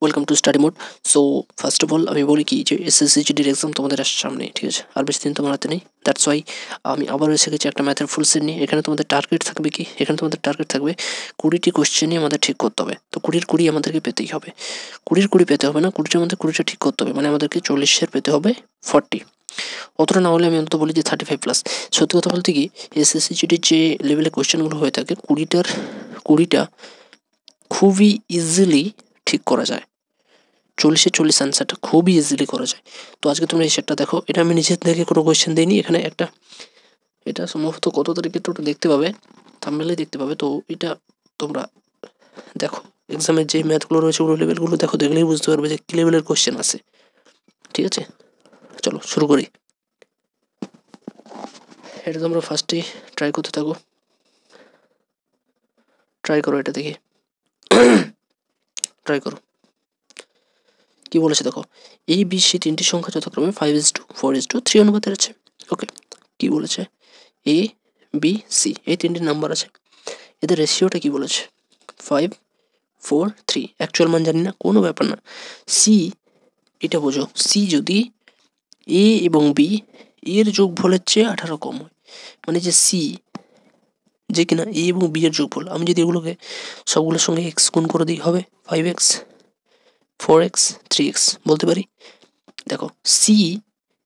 Welcome to study mode. So first of all আমি বলি কি যে এসএসসি জিডির এক্সাম তোমাদের আসছে সামনে, ঠিক আছে? আর বেশি দিন তোমার হাতে নেই। দ্যাটস ওয়াই আমি আবারও এসে গেছি একটা ম্যাথের ফুল সেট নিয়ে। এখানে তোমাদের টার্গেট থাকবে কি, এখানে তোমাদের টার্গেট থাকবে 20টি কোশ্চেনই আমাদের ঠিক করতে হবে। তো 20-20 আমাদেরকে পেতেই হবে। 20-20 পেতে হবে না, 20টার মধ্যে 20টা ঠিক করতে হবে, মানে আমাদেরকে 40-এর পেতে হবে 40। অতটা না হলে আমি অন্তত বলি যে 35+। সত্যি কথা বলতে কি, এসএসসি জিডির যে লেভেলে কোশ্চেনগুলো হয়ে থাকে 20টা খুবই ইজিলি ঠিক করা যায়। 40-40 অ্যান্সারটা খুবই ইজিলি করা যায়। তো আজকে তোমরা এই সেটটা দেখো, এটা আমি নিজের থেকে কোনো কোয়েশ্চেন দিইনি। এখানে একটা, এটা সম্ভবত কত তারিখে তো দেখতে পাবে, থাম্বনেলে দেখতে পাবে। তো এটা তোমরা দেখো, এক্সামের যে ম্যাথগুলো রয়েছে ওগুলো লেভেলগুলো দেখো, দেখলেই বুঝতে পারবে যে কী লেভেলের কোয়েশ্চেন আছে। ঠিক আছে, চলো শুরু করি। এটা তোমরা ফার্স্টেই ট্রাই করতে থাকো, ট্রাই করো, এটা দেখি ট্রাই করো কি বলেছে দেখো। এই বি সি তিনটি সংখ্যা যথাক্রমে 5:2, 4:2, 3 অনুপাতের আছে। ওকে, কি বলেছে? এ বি সি এই তিনটি নাম্বার আছে, এদের রেশিওটা কি বলেছে? 5-4-3। অ্যাকচুয়াল মান জানি না, কোনো ব্যাপার না। সি, এটা বোঝো, সি যদি এ এবং বি এর যোগফলের চেয়ে 18 কম হয়, মানে যে সি যে কিনা এ এবং বি এর যোগফল, আমি যদি এগুলোকে সবগুলোর সঙ্গে এক্স গুণ করে দিই হবে 5x, 4x, 3x বলতে পারি। দেখো, সি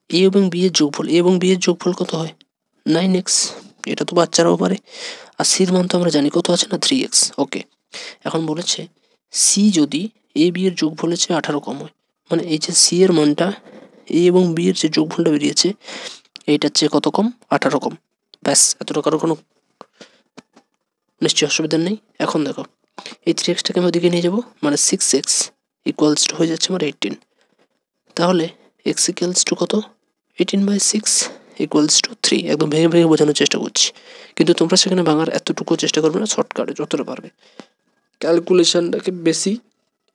এ এবং বি এর যোগফল, এ এবং বি এর যোগফল কত হয়? 9x। এটা তো বাচ্চারাও পারে। আর সির মান তো আমরা জানি কত আছে না, 3x। ওকে, এখন বলেছে সি যদি এ বি এর যোগফলের চেয়ে 18 কম হয়, মানে এই যে সি এর মানটা এ এবং বি এর যে যোগফলটা বেরিয়েছে এইটার চেয়ে কত কম? 18 কম। ব্যাস, এতটা কারো কোনো নিশ্চয়ই অসুবিধা নেই। এখন দেখো, এই 3xটাকে আমি ওদিকে নিয়ে যাবো, মানে 6x ইকুয়ালস টু হয়ে যাচ্ছে আমার 18। তাহলে এক্স ইকুয়ালস টু কত? 18/6 ইকুয়ালস টু 3। একদম ভেঙে ভেঙে বোঝানোর চেষ্টা করছি, কিন্তু তোমরা সেখানে ভাঙার এতটুকু চেষ্টা করবে না, শর্টকাটে যতটা পারবে। ক্যালকুলেশনটাকে বেশি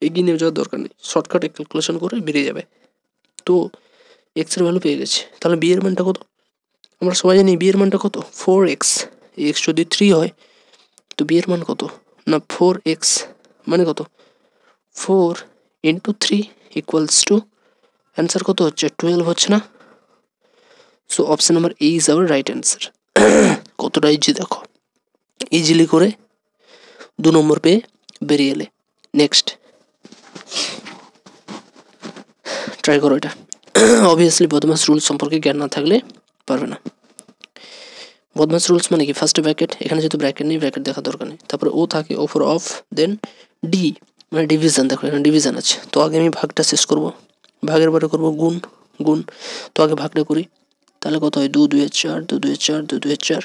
এগিয়ে নিয়ে যাওয়ার দরকার নেই, শর্টকাটে ক্যালকুলেশন করে বেরিয়ে যাবে। তো এক্সের ভ্যালু পেয়ে গেছে, তাহলে বি এর মানটা কত? আমরা সবাই জানি বি এর মানটা কত? 4x। এক্স যদি 3 হয় তো বি এর মান কত না 4x, মানে কত? 4 × 3 ইকুয়ালস টু অ্যান্সার কত হচ্ছে? 12 হচ্ছে না? So option number A is our right answer. কতটা ইজি দেখো, ইজিলি করে 2 নম্বর পেয়ে বেরিয়ে এলে। নেক্সট ট্রাই করো এটা। অবভিয়াসলি বদমাস রুলস সম্পর্কে জ্ঞান না থাকলে পারবে না। বদমাস রুলস মানে কি? ফার্স্টে ব্র্যাকেট, এখানে যেহেতু ব্র্যাকেট নেই ব্র্যাকেট দেখার দরকার নেই। তারপরে ও থাকে, ওপর অফ, দেন ডি মানে ডিভিশন। দেখো এখানে ডিভিশন আছে, তো আগে আমি ভাগটা শেষ করব, ভাগের পরে করবো গুণ। গুণ তো আগে ভাগটা করি, তাহলে কত হয়? 2×2=4, 2×2=4, 2×2=4,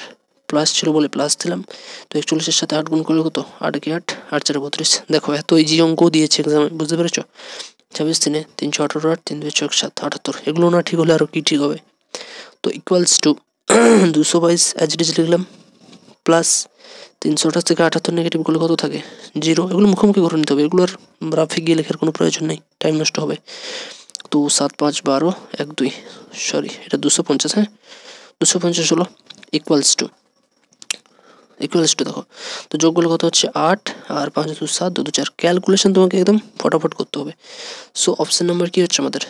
প্লাস ছিল বলে প্লাস দিলাম। তো 41-এর সাথে 8 গুণ করলে কত? 8×8, 8×4=32। দেখো এত ইজি অঙ্ক দিয়েছে এক্সামে, বুঝতে পেরেছো? 26×3 318, 8 3×2=7, 78। এগুলো না ঠিক হলে আরও কি ঠিক হবে? তো equals to 222 as it is লিখলাম, প্লাস 328 থেকে 78 নেগেটিভ করলে কত থাকে? 0। এগুলো মুখোমুখি করে নিতে হবে, এগুলো আর গ্রাফে গিয়ে লেখার কোনো প্রয়োজন নেই, টাইম নষ্ট হবে। তো 7 5 12 1 2, সরি এটা 250, হ্যাঁ 250 হলো। ইকুয়ালস টু দেখো, তো যোগগুলো কত হচ্ছে? 8 আর 5 2 7 2 2 4। ক্যালকুলেশন তোমাকে একদম ফটাফট করতে হবে। সো অপশন নাম্বার কি হচ্ছে আমাদের?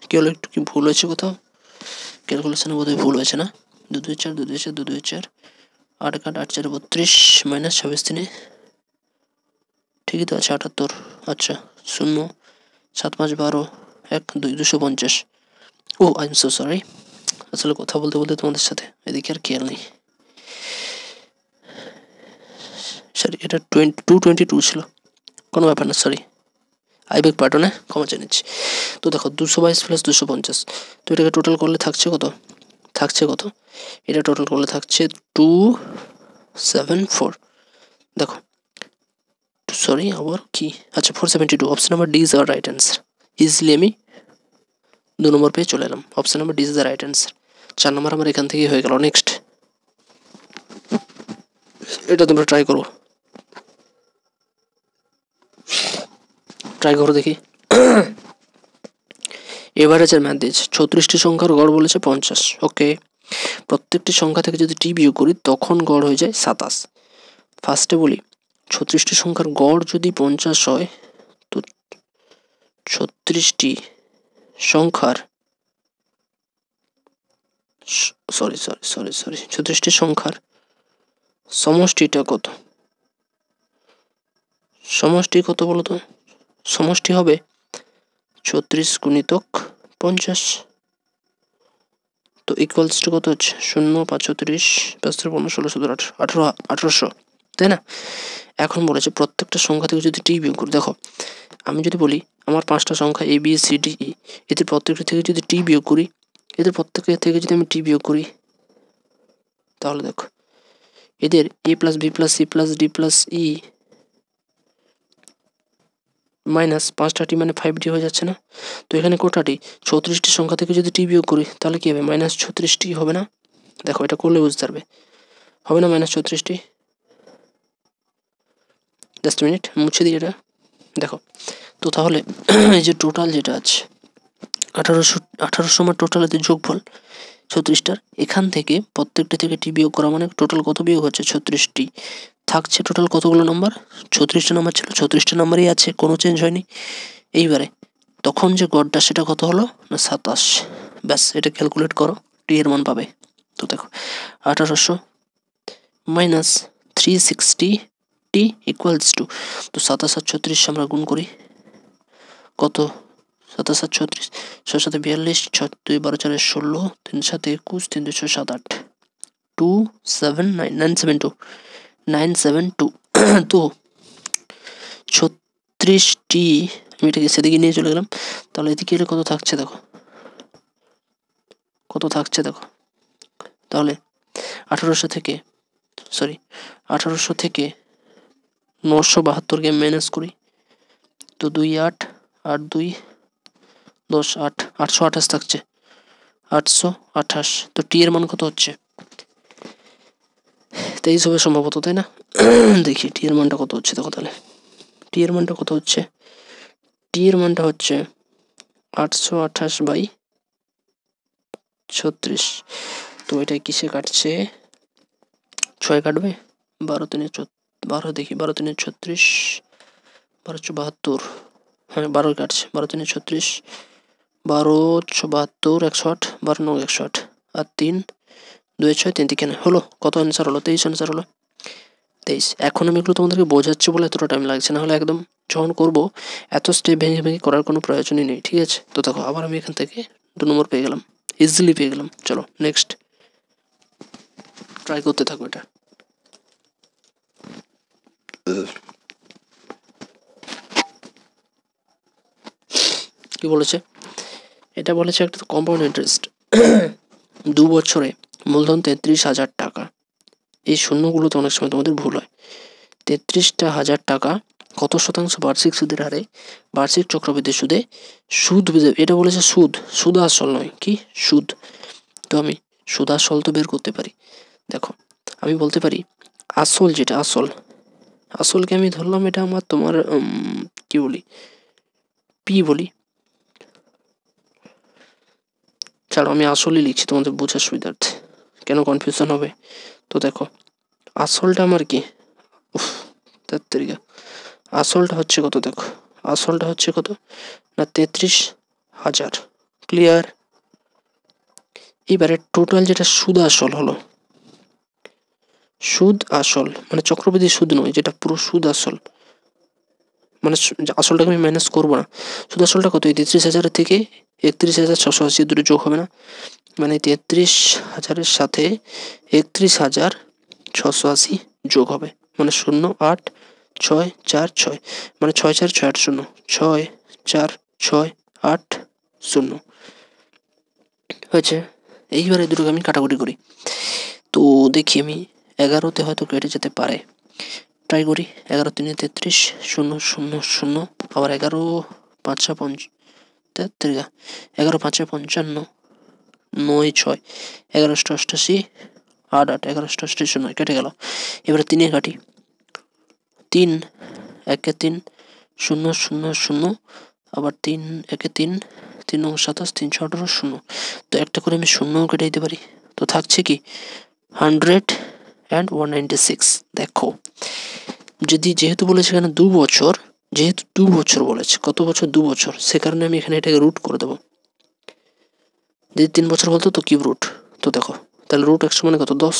কি হলো, একটু কি ভুল হয়েছে কোথাও? ক্যালকুলেশনে বোধহয় ভুল হয়েছে না? 2×2=4, 2×2=4, 2×2=4, 8×8 8×4=32 মাইনাস 26×3 ঠিকই তো আছে 78। আচ্ছা 0 7 5 12 1 2 250। Oh I am so sorry, আসলে কথা বলতে বলতে তোমাদের সাথে এদিকে আর খেয়াল নেই। সরি, এটা 222 ছিল, কোনো ব্যাপার না, সরি আই বেগ পার্টন, হ্যাঁ ক্ষমা চেয়ে নিচ্ছি। তো দেখো 222 + 250, তো এটাকে টোটাল করলে থাকছে কত? এটা টোটাল করলে থাকছে 274। দেখো সরি আবার কি, আচ্ছা 472। Option number D is our right answer. Easily আমি 2 নম্বর পেয়ে চলে এলাম। Option number D is the right answer. 4 নম্বর আমার এখান থেকেই হয়ে গেল। নেক্সট এটা তোমরা ট্রাই করো দেখি। এভারেজের ম্যাথ দিয়েছে, 36টি সংখ্যার গড় বলেছে 50। ওকে, প্রত্যেকটি সংখ্যা থেকে যদি টি বিয়োগ করি তখন গড় হয়ে যায় 27। ফার্স্টে বলি 36টি সংখ্যার গড় যদি 50 হয় তো 36টি সংখ্যার 36টি সংখ্যার সমষ্টিটা কত? সমষ্টি কত বলো তো? সমষ্টি হবে 36 গুণিতক 50। তো ইকুয়ালস টু কত হচ্ছে? 0, 5, 30, 5, 15, 16, 17, 18, 1800, তাই না? এখন বলেছে প্রত্যেকটা সংখ্যা থেকে যদি টি বিয়োগ করি, দেখো আমি যদি বলি আমার 5টা সংখ্যা A B C D E, এদের প্রত্যেকটা থেকে যদি টি বিয়োগ করি, এদের প্রত্যেকের থেকে যদি আমি টি বিয়োগ করি, তাহলে দেখো এদের A plus B plus C plus D plus E minus 5টা টি মানে 5D হয়ে যাচ্ছে না? তো এখানে কোটাটি 36টি সংখ্যা থেকে যদি টি বিয়োগ করি তাহলে কি হবে? মাইনাস 36টি হবে না? দেখো এটা করলে বুঝতে পারবে, হবে না মাইনাস 36টি? জাস্ট মিনিট মুছে দিই এটা, দেখো। তো তাহলে এই যে টোটাল যেটা আছে 1800 আমার টোটাল এতে যোগফল 36টার, এখান থেকে প্রত্যেকটা থেকে টি বিয়োগ করা মানে টোটাল কত বিয়োগ হচ্ছে? 36টি। থাকছে টোটাল কতগুলো নাম্বার? 36টা নাম্বার ছিল, 36টা নাম্বারই আছে, কোনো চেঞ্জ হয়নি। এইবারে তখন যে গড়টা সেটা কত হলো না 27। ব্যাস এটা ক্যালকুলেট করো, টি এর মান পাবে। তো দেখো 1800 মাইনাস 360 টি ইকুয়ালস টু, তো 27 আর 36 আমরা গুণ করি, কত? 27 আর 36, 6 7 42, 6 2 12 4 16, 3 7 21, 3 2 6 7 8, 2 7 9 972 972 তো 36টি, আমি এটাকে সেদিকে নিয়ে চলে গেলাম, তাহলে এদিকে এলে কত থাকছে দেখো, কত থাকছে দেখো। তাহলে 1800 থেকে 972কে মাইনাস করি, তো 2 8 8 2 10 8, 828 থাকছে, 828। তো টি এর মান কত হচ্ছে? 23 হবে সম্ভবত, তাই না? দেখি টি এর মানটা কত হচ্ছে, দেখো তাহলে টি এর মানটা কত হচ্ছে? টি এর মানটা হচ্ছে 828/36। তো এটা কিসে কাটছে? 6 কাটবে, 12 3 12, দেখি 12 3 36, 12 72, হ্যাঁ 12 কাটছে, 12 3 36, 12 72, 108, 12 9 108, আর 3 2 6 3 3 হলো। কত অ্যান্সার হলো? 23 অ্যান্সার হলো, 23। এখন আমি এগুলো তোমাদেরকে বোঝাচ্ছি বলে এতটা টাইম লাগছে, না হলে একদম যখন করবো এত স্টেপ ভেঙে ভেঙে করার কোনো প্রয়োজনই নেই, ঠিক আছে? তো দেখো আবার আমি এখান থেকে 2 নম্বর পেয়ে গেলাম, ইজিলি পেয়ে গেলাম। চলো নেক্সট ট্রাই করতে থাকো এটা। কি বলেছে? এটা বলেছে একটা কম্পাউন্ড ইন্টারেস্ট 2 বছরে মূলধন 33,000 টাকা। এই শূন্যগুলোতে অনেক সময় তোমাদের ভুল হয়। 33,000 টাকা কত শতাংশ বার্ষিক সুদের হারে বার্ষিক চক্রবৃদ্ধি সুদে সুদ, এটা বলেছে সুদ, সুদ আসল নয়, কি সুদ। তো আমি সুদ আসল তো বের করতে পারি। দেখো আমি বলতে পারি আসল, যেটা আসলকে আমি ধরলাম এটা আমার তোমার কি বলি, পি বলি, ছাড়ো আমি আসলই লিখছি তোমাদের বোঝার সুবিধার্থে, কেন কনফিউশন হবে। তো দেখো আসলটা আমার কি, তার তরিকা আসলটা হচ্ছে কত, দেখো আসলটা হচ্ছে কত না 33,000, ক্লিয়ার। এবারে টোটাল যেটা সুদ আসল হলো, সুদ আসল মানে চক্রবৃদ্ধি সুদ নয়, যেটা পুরো সুদ আসল, মানে আসলটাকে আমি মাইনাস করবো না। সুদ আসলটা কত? এই 33,000 থেকে 31,680 দুটো যোগ হবে না, মানে 33,000 সাথে 31,680 যোগ হবে, মানে 0 8 6 4 6, মানে 6 4 6 8 0, 6 4 6 8 0 হয়েছে। এইবারে দুটোকে আমি কাটাকুটি করি, তো দেখি আমি 11তে হয়তো কেটে যেতে পারে, ট্রাই করি। 11 3 33, 0 0 0, আবার 11 5 5 33, 11 5 55, 9 6, 11 88, 8 8, 11 88 9 কেটে গেল। এবারে 3 কাটি, 3 1 3 0 0 0, আবার 3 1 3, 3 9 27, 3 6 18 0। তো একটা করে আমি শূন্যও কেটে দিতে পারি, তো থাকছে কি 100 and 196। দেখো যদি যেহেতু বলেছে এখানে 2 বছর, যেহেতু 2 বছর বলেছে, কত বছর? 2 বছর, সে কারণে আমি এখানে এটাকে রুট করে দেবো। যদি 3 বছর বলতো তো কিউব রুট। তো দেখো তাহলে রুট 100 মানে কত? 10।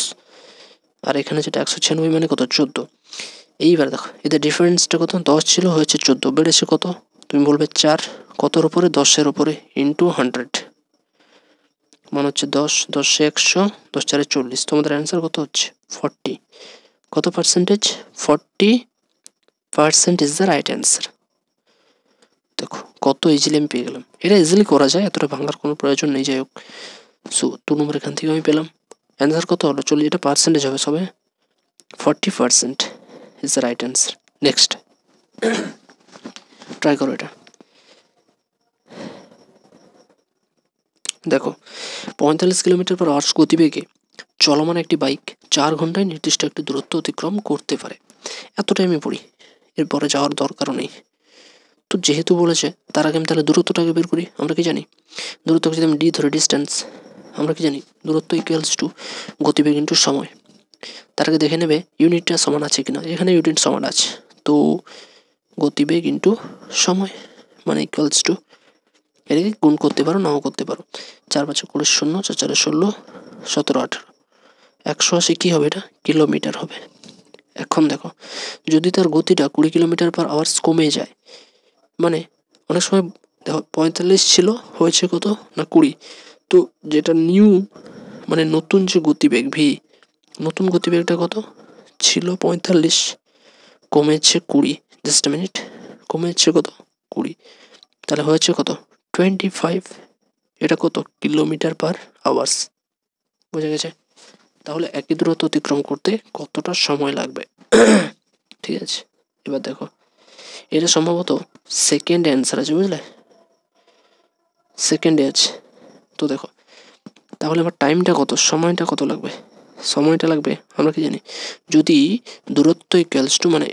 আর এখানে যেটা 196 মানে কত? 14। এইবার দেখো এদের ডিফারেন্সটা কত? 10 ছিল, হয়েছে 14, বেড়েছে কত? তুমি বলবে 4। কতর উপরে? 10-এর উপরে, ইন্টু 100 মানে হচ্ছে 10, 10-এ 100, 10-4-এ 40। তোমাদের অ্যান্সার কত হচ্ছে? 40। কত percentage? 40% is the right answer. দেখো কত ইজিলি আমি পেয়ে গেলাম। এটা ইজিলি করা যায়, এতটা ভাঙার কোনো প্রয়োজন নেই। যাই হোক, সো 2 নম্বর এখান থেকে আমি পেলাম। অ্যান্সার কত হলো? 40। এটা পার্সেন্টেজ হবে সবে, 40% is the right answer. Next try করো এটা। দেখো 45 কিলোমিটার পার আওয়ার্স গতিবেগে চলমান একটি বাইক 4 ঘন্টায় নির্দিষ্ট একটি দূরত্ব অতিক্রম করতে পারে। এতটাই আমি পড়ি, এরপরে যাওয়ার দরকারও নেই। তো যেহেতু বলেছে তার আগে আমি তাহলে দূরত্বটাকে বের করি। আমরা কি জানি? দূরত্বকে যদি আমি ডি ধরে, ডিস্টেন্স, আমরা কি জানি? দূরত্ব ইকুয়ালস টু গতিবেগ ইন্টু সময়। তার আগে দেখে নেবে ইউনিটটা সমান আছে কিনা। এখানে ইউনিট সমান আছে, তো গতিবেগ ইন্টু সময় মানে ইকুয়ালস টু, এটাকে গুণ করতে পারো, নাও করতে পারো। 4-5 20, 0, 4-4 16, 17 18, 180 কী হবে? এটা কিলোমিটার হবে। এখন দেখো যদি তার গতিটা 20 কিলোমিটার পার আওয়ার্স কমে যায়, মানে অনেক সময় দেখো 45 ছিল, হয়েছে কত? না 20। তো যেটা নিউ মানে নতুন যে গতিবেগ ভি, নতুন গতিবেগটা কত ছিল? 45, কমেছে 20। জাস্ট আ মিনিট, কমেছে কত? 20, তাহলে হয়েছে কত? 25। এটা কত? কিলোমিটার পার আওয়ার্স। বুঝে গেছে? তাহলে একই দূরত্ব অতিক্রম করতে কতটা সময় লাগবে। ঠিক আছে, এবার দেখো এটা সম্ভবত সেকেন্ডে অ্যান্সার আছে, বুঝলে? সেকেন্ডে আছে। তো দেখো তাহলে আমার টাইমটা কত, সময়টা কত লাগবে? সময়টা লাগবে, আমরা কি জানি? যদি দূরত্ব ইকুয়ালস টু মানে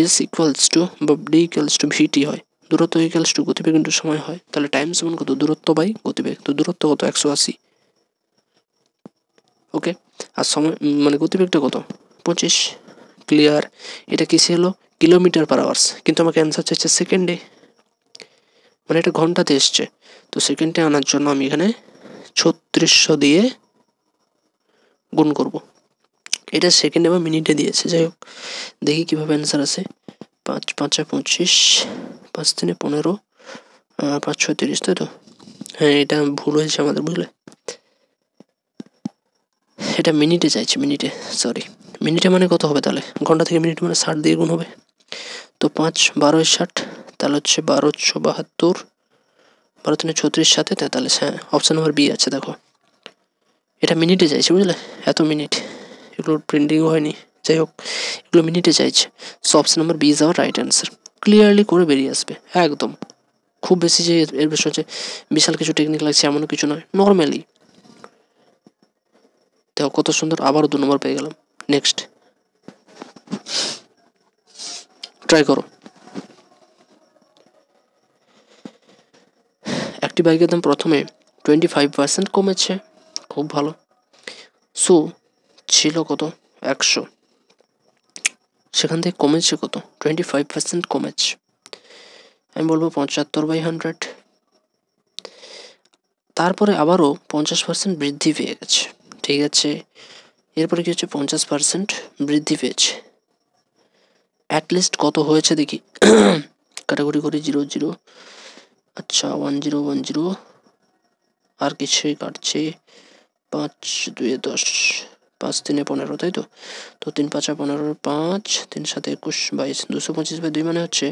এস ইকুয়ালস টু বা ডি ইকুয়ালস টু ভিটি হয়, দূরত্ব ইকুয়ালস টু গতিবেগ ইন্টু সময় হয়, তাহলে টাইম সমান কত? দূরত্ব বাই গতিবেগ। তো দূরত্ব কত? 180। ওকে, আর সময় মানে গতিবেগটা কত? 25। ক্লিয়ার? এটা কিসে হলো? কিলোমিটার পার আওয়ার্স, কিন্তু আমাকে অ্যান্সার চাইছে সেকেন্ডে, মানে এটা ঘন্টাতে এসছে। তো সেকেন্ডে আনার জন্য আমি এখানে 3600 দিয়ে গুণ করব। এটা সেকেন্ডে বা মিনিটে দিয়েছে। যাই হোক, দেখি কীভাবে অ্যান্সার আসে। 5-5 25, 5 3 15, 5 6 30, তাই তো? হ্যাঁ, এটা ভুল হয়েছে আমাদের, বুঝলে? এটা মিনিটে চাইছে, মিনিটে, সরি। মিনিটে মানে কত হবে তাহলে? ঘন্টা থেকে মিনিট মানে 60 দিয়ে গুণ হবে। তো 5 12 60, তাহলে হচ্ছে 1272, 12 3 36, 7 43। হ্যাঁ, অপশান নাম্বার বি আছে। দেখো এটা মিনিটে চাইছে, বুঝলে? এত মিনিট, এগুলো প্রিন্টিংও হয়নি। যাই হোক, এগুলো মিনিটে চাইছে। So option number B is our right answer. Clearly করে বেরিয়ে আসবে একদম। খুব বেশি যে এর বিষয় হচ্ছে বিশাল কিছু টেকনিক লাগছে এমনও কিছু নয়, নর্মালি। দেখো কত সুন্দর, আবারও 2 নম্বর পেয়ে গেলাম। নেক্সট ট্রাই করো। একটি বাইকের দাম প্রথমে 25% কমেছে, খুব ভালো। সো ছিল কত? 100, সেখান থেকে কমেছে কত? 25% কমেছে। আমি বলবো 75/100। তারপরে আবারও 50% বৃদ্ধি পেয়ে গেছে। ঠিক আছে, এরপরে কি হচ্ছে? 50% বৃদ্ধি পেয়েছে। অ্যাটলিস্ট কত হয়েছে দেখি। কাটাকুটি করি, 0 0, আচ্ছা 1 0 1 0, আর কিছুই কাটছে। 5 2 10, 5 3 15, তাই তো? তো 3 5 15, 5 3 7 21 22, 225/2 মানে হচ্ছে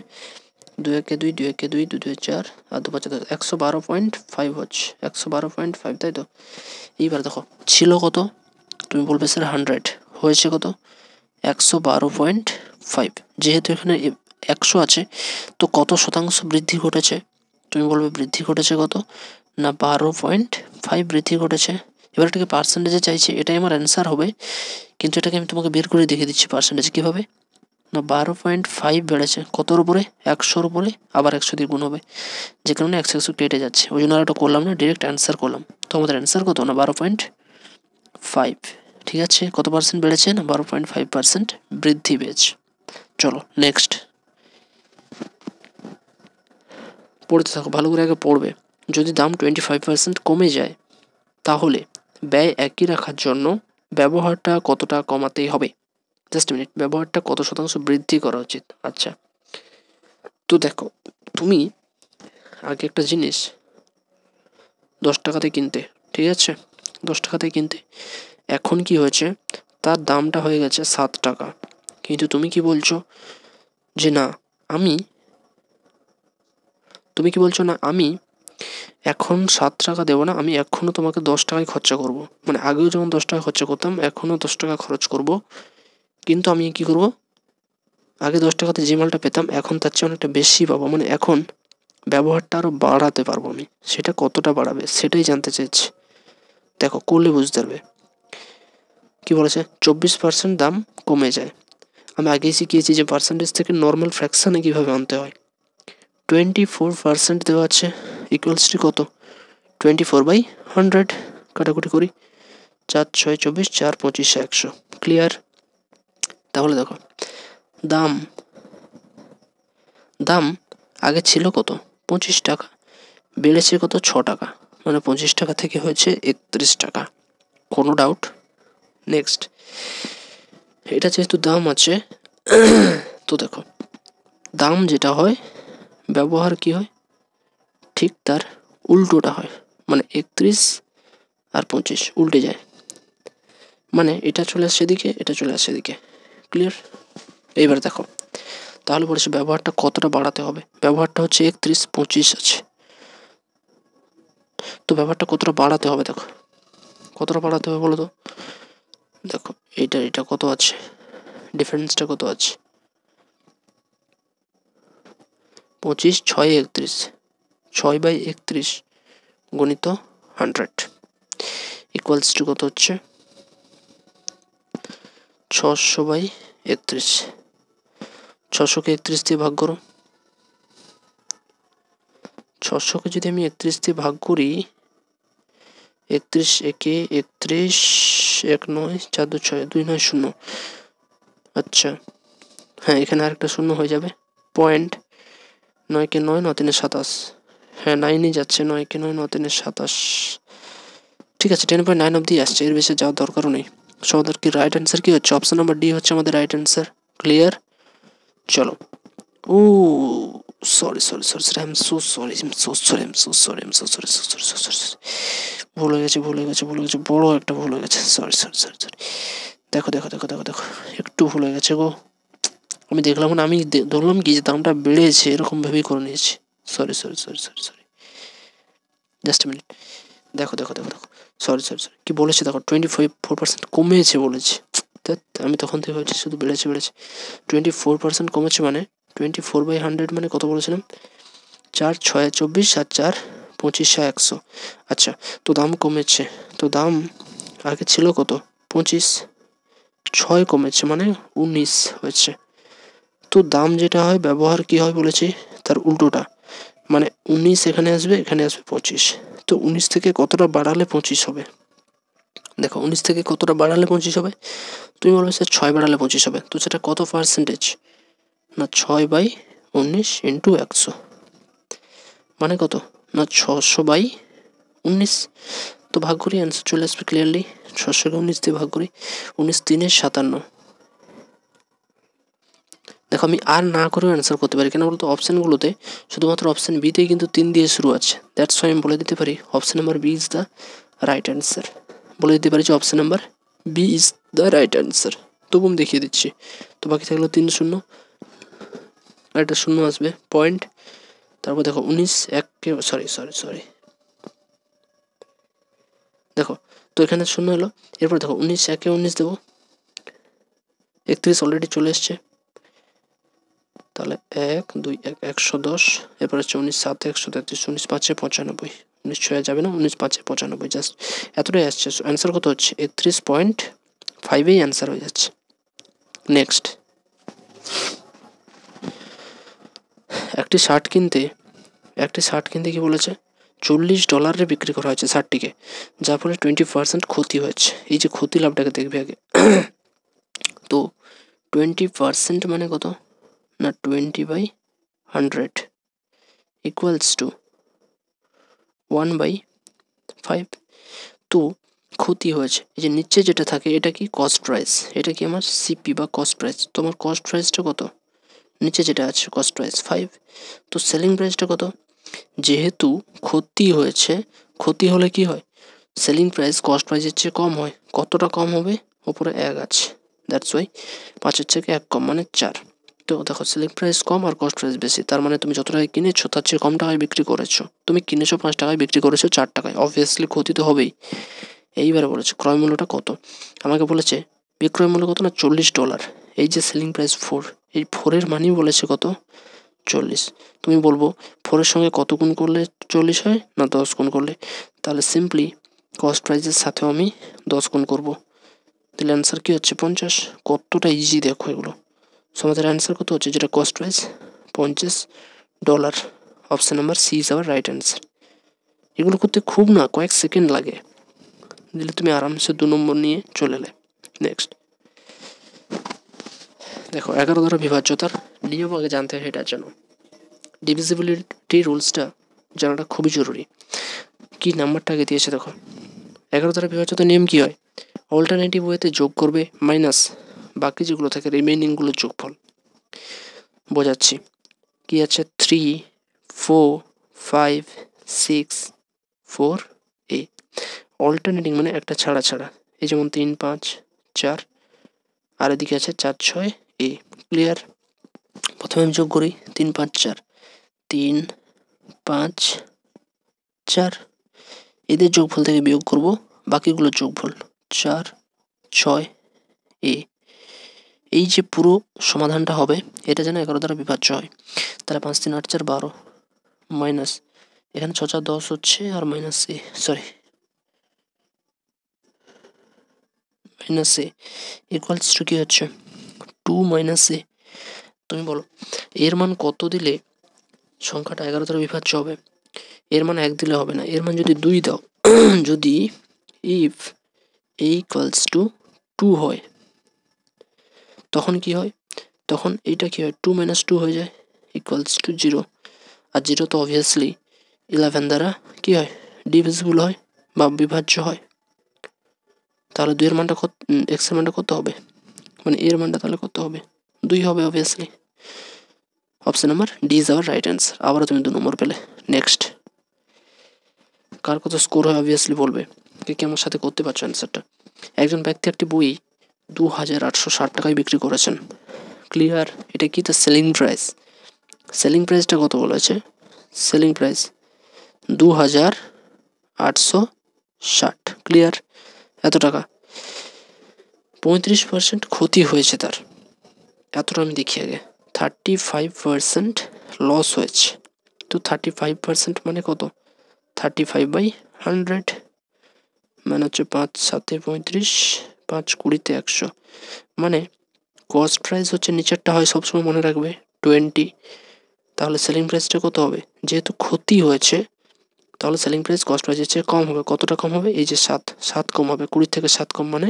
2 1 2 2 1 2 2 2 4 আর 2 5 10, 112.5 হচ্ছে। 112.5, তাই তো? এইবার দেখো ছিল কত? তুমি বলবে স্যার 100, হয়েছে কত? 112.5। যেহেতু এখানে 100 আছে, তো কত শতাংশ বৃদ্ধি ঘটেছে? তুমি বলবে বৃদ্ধি ঘটেছে কত? না 12.5 বৃদ্ধি ঘটেছে। এবার এটাকে পার্সেন্টেজে চাইছে, এটাই আমার অ্যান্সার হবে, কিন্তু এটাকে আমি তোমাকে বের করে দেখিয়ে দিচ্ছি পার্সেন্টেজ কীভাবে। না 12.5 বেড়েছে, কতর উপরে? 100-র উপরে, আবার 100 দিয়ে গুণ হবে, যে কারণে 100 কেটে যাচ্ছে। ওই জন্য আর ওটা করলাম না, ডিরেক্ট অ্যান্সার করলাম। তো আমাদের অ্যান্সার কত? না 12.5। ঠিক আছে, কত পার্সেন্ট বেড়েছে? না 12.5% বৃদ্ধি পেয়েছে। চলো নেক্সট। পড়তে থাকো, ভালো করে আগে পড়বে। যদি দাম 25% কমে যায় তাহলে ব্যয় একই রাখার জন্য ব্যবহারটা কতটা কমাতেই হবে? জাস্ট মিনিট, ব্যবহারটা কত শতাংশ বৃদ্ধি করা উচিত? আচ্ছা, তো দেখো, তুমি আগে একটা জিনিস 10 টাকাতে কিনতে, ঠিক আছে, 10 টাকাতে কিনতে, এখন কি হয়েছে, তার দামটা হয়ে গেছে 7 টাকা। কিন্তু তুমি কি বলছো যে না আমি, তুমি কি বলছো না আমি এখন 7 টাকা দেবো না, আমি এখনও তোমাকে 10 টাকায় খরচা করব, মানে আগেও যেমন 10 টাকা খরচা করতাম এখনও 10 টাকা খরচ করব, কিন্তু আমি কি করব, আগে 10 টাকাতে যে মালটা পেতাম এখন তার চেয়ে অনেকটা বেশি পাবো, মানে এখন ব্যবহারটা আরও বাড়াতে পারবো আমি। সেটা কতটা বাড়াবে সেটাই জানতে চাইছি। দেখো, করলে বুঝতে পারবে। কি বলেছে, 24% দাম কমে যায়। আমি আগেই শিখিয়েছি যে পার্সেন্টেজ থেকে নর্মাল ফ্র্যাকশানে কীভাবে আনতে হয়। 24% দেওয়া আছে, ইকুয়ালস টু কত, 24/100। কাটাকুটি করি, 4 6 24, 4 25 100। ক্লিয়ার? তাহলে দেখো, দাম দাম আগে ছিল কত, 25 টাকা, বেড়েছে কত, 6 টাকা, মানে 25 টাকা থেকে হয়েছে 31 টাকা। কোনো ডাউট? নেক্সট, এটা যেহেতু দাম আছে, তো দেখো, দাম যেটা হয় ব্যবহার কি হয়, ঠিক তার উল্টোটা হয়, মানে 31 আর 25 উল্টে যায়, মানে এটা চলে আসছে এদিকে, এটা চলে আসছে এদিকে। ক্লিয়ার? এইবার দেখো, তাহলে বলেছে ব্যবহারটা কতটা বাড়াতে হবে। ব্যবহারটা হচ্ছে 31, 25 আছে, তো ব্যবহারটা কতটা বাড়াতে হবে, দেখো কতটা বাড়াতে হবে বলো তো। দেখো এটা কত আছে, ডিফারেন্সটা কত আছে, 25 6 31, 6/31 গণিত 100 ইকুয়ালস টু কত হচ্ছে, 600/31। 600কে 31 দিয়ে ভাগ করো, 600কে যদি আমি 31 দিয়ে ভাগ করি, 31 একে 31, 1 9, 4 2 6, 2 9 0। আচ্ছা হ্যাঁ, এখানে আরেকটা শূন্য হয়ে যাবে, পয়েন্ট, 9কে 9, 9 3 27, হ্যাঁ 9ই যাচ্ছে, 9কে 9, 9 3 27। ঠিক আছে, 10.9 অব্দি আসছে, এর বেশি যাওয়ার দরকারও নেই। সমাধান কি রাইট অ্যান্সার কি হচ্ছে, অপশন নাম্বার ডি হচ্ছে আমাদের রাইট অ্যান্সার। ক্লিয়ার? চলো। Oh sorry sorry sorry sorry, I am so sorry, I am so sorry, I am so sorry, I am so sorry, so sorry, so sorry, ভুল হয়ে গেছে, বড় একটা ভুল হয়ে গেছে, সরি সরি সরি সরি। দেখো দেখো দেখো দেখো দেখো, একটু ভুল হয়ে গেছে গো, আমি দেখলাম না, আমি ধরলাম কি যে দামটা বেড়েছে, এরকম ভেবেই করে নিয়েছি। Sorry sorry sorry sorry sorry, just a minute. দেখো দেখো দেখো দেখো, সরি সরি সরি, কি বলেছে দেখো, 24% কমেছে বলেছে, আমি তখন থেকে ভাবছি শুধু বেড়েছে বেড়েছে। 24% কমেছে মানে 24/100 মানে কত বলেছিলাম, 4 6 24 আর 4 25 100। আচ্ছা, তো দাম কমেছে, তো দাম আগে ছিল কত, 25, 6 কমেছে মানে 19 হয়েছে। তো দাম যেটা হয় ব্যবহার কি হয় বলেছি, তার উল্টোটা, মানে 19 এখানে আসবে, এখানে আসবে 25। তো 19 থেকে কতটা বাড়ালে 25 হবে, দেখো 19 থেকে কতটা বাড়ালে 25 হবে, তুমি বলবে স্যার 6 বাড়ালে 25 হবে, তো সেটা কত পার্সেন্টেজ, না 6/19 ইন্টু 100, মানে কত, না 600/19। তো ভাগ করি, অ্যান্সার চলে আসবে ক্লিয়ারলি, 600কে 19 দিয়ে ভাগ করি, 19 3 57। দেখো আমি আর না করেও অ্যান্সার করতে পারি, কেন বলতো, অপশানগুলোতে শুধুমাত্র অপশান বিতেই কিন্তু 3 দিয়ে শুরু আছে, দ্যাটস ওয়াই আমি বলে দিতে পারি option number B is the right answer, বলে দিতে পারি যে option number B is the right answer. তবু আমি দেখিয়ে দিচ্ছি, তো বাকি থাকলো 3 0, আর একটা শূন্য আসবে, পয়েন্ট, তারপর দেখো 19 1কে সরি সরি সরি, দেখো তো এখানে শূন্য হলো, এরপর দেখো 19 1কে 19 দেবো, 31 অলরেডি চলে এসছে, তাহলে 1 2 1 110, এরপর হচ্ছে 19 7 133, 19 5 95, 19 6 যাবে না, 19 5 95, জাস্ট এতটাই আসছে। অ্যান্সার কত হচ্ছে, 31.5এই অ্যান্সার হয়ে যাচ্ছে। নেক্সট, একটি শার্ট কিনতে কি বলেছে, $40 বিক্রি করা হয়েছে শার্টটিকে, যার ফলে 20% ক্ষতি হয়েছে। এই যে ক্ষতি লাভটাকে দেখবে আগে। তো 20% মানে কত, না 20/100 ইকুয়ালস টু 1/5। তো ক্ষতি হয়েছে, এই যে নিচে যেটা থাকে এটা কি কস্ট প্রাইস, এটা কি আমার সিপি বা কস্ট প্রাইস। তো আমার কস্ট প্রাইসটা কত, নিচে যেটা আছে কস্ট প্রাইস 5। তো সেলিং প্রাইসটা কত, যেহেতু ক্ষতি হয়েছে, ক্ষতি হলে কি হয়, সেলিং প্রাইস কস্ট প্রাইসের চেয়ে কম হয়। কতটা কম হবে, ওপরে 1 আছে, দ্যাটস ওয়াই 5-এর থেকে 1 কম মানে 4। তো দেখো সেলিং প্রাইস কম আর কস্ট প্রাইস বেশি, তার মানে তুমি যত টাকায় কিনেছো তার চেয়ে কম টাকায় বিক্রি করেছো। তুমি কিনেছো 5 টাকায়, বিক্রি করেছো 4 টাকায়, অবভিয়াসলি ক্ষতি তো হবেই। এইবারে বলেছে ক্রয় মূল্যটা কত, আমাকে বলেছে বিক্রয় মূল্য কত না $40। এই যে সেলিং প্রাইস 4, এই 4-এর মানই বলেছে কত, 40। তুমি বলবো 4-এর সঙ্গে কত গুণ করলে 40 হয়, না 10 গুণ করলে। তাহলে সিম্পলি কস্ট প্রাইসের সাথেও আমি 10 গুণ করবো, তাহলে অ্যান্সার কী হচ্ছে 50। কতটা ইজি দেখো এগুলো। সো আমাদের অ্যান্সার কত হচ্ছে, যেটা cost price $50। Option number C is our right answer. এগুলো করতে খুব না কয়েক সেকেন্ড লাগে, দিলে তুমি আরামসে 2 নম্বর নিয়ে চলে এলে। নেক্সট দেখো 11 দ্বারা বিভাজ্যতার নিয়ম আগে জানতে হয়, সেটার জন্য ডিভিজিবিলিটি রুলসটা জানাটা খুবই জরুরি। কি নাম্বারটা আগে দিয়েছে দেখো, 11 দ্বারা বিভাজ্যতার নিয়ম কি হয়, অল্টারনেটিভ ওয়েতে যোগ করবে মাইনাস বাকি যেগুলো থাকে রিমেইনিংগুলোর যোগফল। বোঝাচ্ছি, কি আছে 3, 4, 5, 6, 4 এ, অল্টারনেটিং মানে একটা ছাড়া ছাড়া, এই যেমন 3, 5, 4, আর এদিকে আছে 4, 6 এ। ক্লিয়ার। প্রথমে আমি যোগ করি 3, 5, 4, 3, 5, 4, এদের যোগফল থেকে বিয়োগ করব বাকিগুলোর যোগফল 4, 6 এ। এই যে পুরো সমাধানটা হবে এটা যেন 11 দ্বারা বিভাজ্য হয়। তাহলে 5, 3, 8, 4, 12 মাইনাস এখানে 6, 4, 10 হচ্ছে, আর minus A, sorry minus A equals to কি হচ্ছে 2 মাইনাস এ। তুমি বলো এর মান কত দিলে সংখ্যাটা 11 দ্বারা বিভাজ্য হবে। এর মান 1 দিলে হবে না, এর মান যদি 2 দাও, যদি ইফ এ ইকুয়ালস টু 2 হয়, তখন কি হয়, তখন এইটা কি হয় 2 মাইনাস 2 হয়ে যায়, ইকুয়ালস টু 0। আর 0 তো অবভিয়াসলি 11 দ্বারা কি হয়, ডিভিজিবল হয় বা বিভাজ্য হয়। তাহলে 2 এর মানটা কত, এক্স এর মানটা কত হবে, মানে এর মানটা তাহলে কত হবে, 2 হবে obviously. Option number D is our right answer. আবারও তুমি 2 নম্বর পেলে। নেক্সট, কার কত স্কোর হয় অবভিয়াসলি বলবে, কে আমার সাথে করতে পারছো অ্যান্সারটা। একজন ব্যক্তি একটি বই 2860 টাকায় বিক্রি করেছেন। ক্লিয়ার। এটা কি, তার সেলিং প্রাইস। সেলিং প্রাইসটা কত বলেছে, সেলিং প্রাইস 2860। ক্লিয়ার। এত টাকা, 35% ক্ষতি হয়েছে তার, এতটা আমি দেখি আগে। 35% লস হয়েছে। তো 35% মানে কত, 35/100 মানে হচ্ছে 5 7 35, 5 20 100, মানে কস্ট প্রাইস হচ্ছে নিচেরটা হয় সবসময় মনে রাখবে 20। তাহলে সেলিং প্রাইসটা কত হবে, যেহেতু ক্ষতি হয়েছে তাহলে সেলিং প্রাইস কস্ট প্রাইসের চেয়ে কম হবে। কতটা কম হবে, এই যে 7 কম হবে, 20 থেকে 7 কম মানে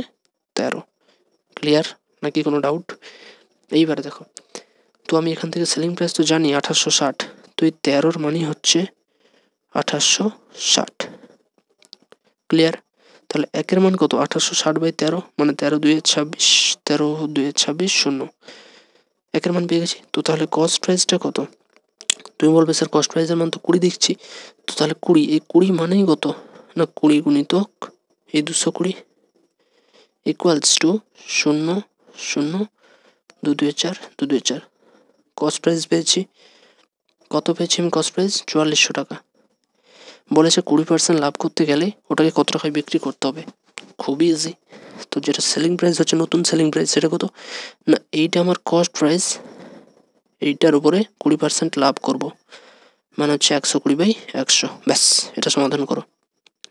13। ক্লিয়ার নাকি কোনো ডাউট। এইবারে দেখো, তো আমি এখান থেকে সেলিং প্রাইস তো জানি 2860, তো এই 13-র মানই হচ্ছে 2860। ক্লিয়ার। তাহলে একের মান কত, 2860/13 মানে 13 2 26, 13 2 26 0, একের মান পেয়ে গেছি। তো তাহলে কস্ট প্রাইসটা কত, তুমি বলবে স্যার কস্ট প্রাইসের মান তো 20 দেখছি। তো তাহলে 20, এই 20 মানেই কত না 20 গুণিতক এই 220 ইকুয়ালস টু 0 0 2 2 4 2 2 4। কস্ট প্রাইস পেয়েছি, কত পেয়েছি আমি কস্ট প্রাইস, 4400 টাকা। বলেছে 20% লাভ করতে গেলে ওটাকে কত টাকায় বিক্রি করতে হবে, খুবই ইজি। তো যেটা সেলিং প্রাইস হচ্ছে নতুন সেলিং প্রাইস, সেটা কত না, এইটা আমার কস্ট প্রাইস, এইটার উপরে 20% লাভ করব, মানে হচ্ছে 120/100। ব্যাস, এটা সমাধান করো।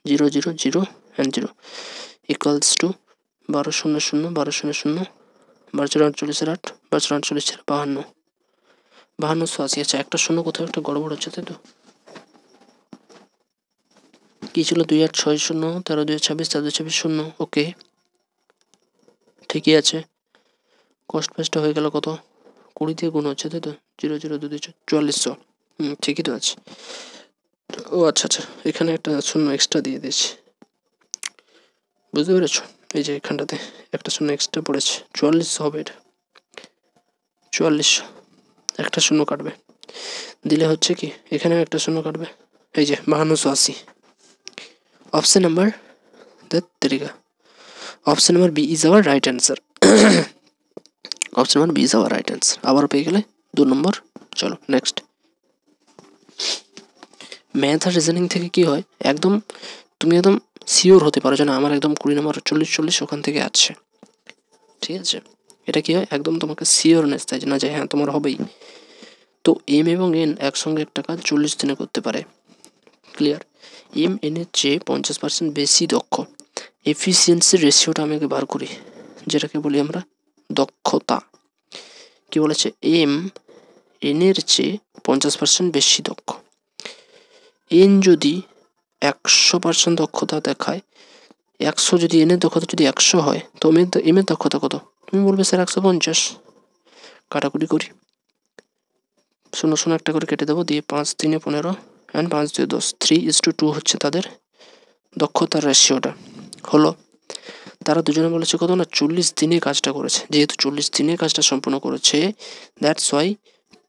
0 0 0 অ্যান্ড 0 ইকুয়ালস টু 12 0 0 12 0 0 12 48 8 12 48 52 5280। আচ্ছা, একটা শূন্য কোথাও একটা গড়বড় হচ্ছে, তাই তো। কি ছিল 2860, 13 2 26, 13 2 26 0। ওকে, ঠিকই আছে। কস্ট প্রাইসটা হয়ে গেল কত, 20 দিয়ে গুণ হচ্ছে, তাই তো। 0 0 2 2 4400। ঠিকই তো আছে। ও আচ্ছা আচ্ছা, এখানে একটা শূন্য এক্সট্রা দিয়ে দিয়েছি, বুঝতে পেরেছ? এই যে এখানটাতে একটা শূন্য এক্সট্রা পড়েছে, 44 হবে এটা, 44। একটা শূন্য কাটবে, দিলে হচ্ছে কি এখানেও একটা শূন্য কাটবে, এই যে 5280। অপশন নাম্বার তরিকা, option number B is our right answer. Option number B is our right answer. আবার পেয়ে গেলে 2 নম্বর। চলো নেক্সট। ম্যাথ আর রিজনিং থেকে কি হয়, একদম তুমি একদম শিওর হতে পারো যে না আমার একদম 20 নম্বর 40 ওখান থেকে আছে, ঠিক আছে? এটা কি হয়, একদম তোমাকে শিওরনেস দেয় যে না, যে হ্যাঁ তোমার হবেই। তো এম এবং এন একসঙ্গে একটা কাজ 40 দিনে করতে পারে, ক্লিয়ার? এম এন এর চেয়ে 50% বেশি দক্ষ। এফিসিয়েন্সি রেশিওটা আমি আগে বার করি, যেটাকে বলি আমরা দক্ষতা। কি বলেছে, এম এন এর চেয়ে 50% বেশি দক্ষ। এন যদি 100% দক্ষতা দেখায়, 100 যদি এন এর দক্ষতা যদি 100 হয়, তো এম এর দক্ষতা কত? তুমি বলবে স্যার 150। কাটাকুটি করি, 0 0 একটা করে কেটে দেবো, দিয়ে 5 3 15 অ্যান্ড 5 2 10, 3:2 হচ্ছে তাদের দক্ষতার রেশিওটা। হলো, তারা দুজনে বলেছে কত না, 40 দিনে কাজটা করেছে। যেহেতু 40 দিনে কাজটা সম্পূর্ণ করেছে, দ্যাটস ওয়াই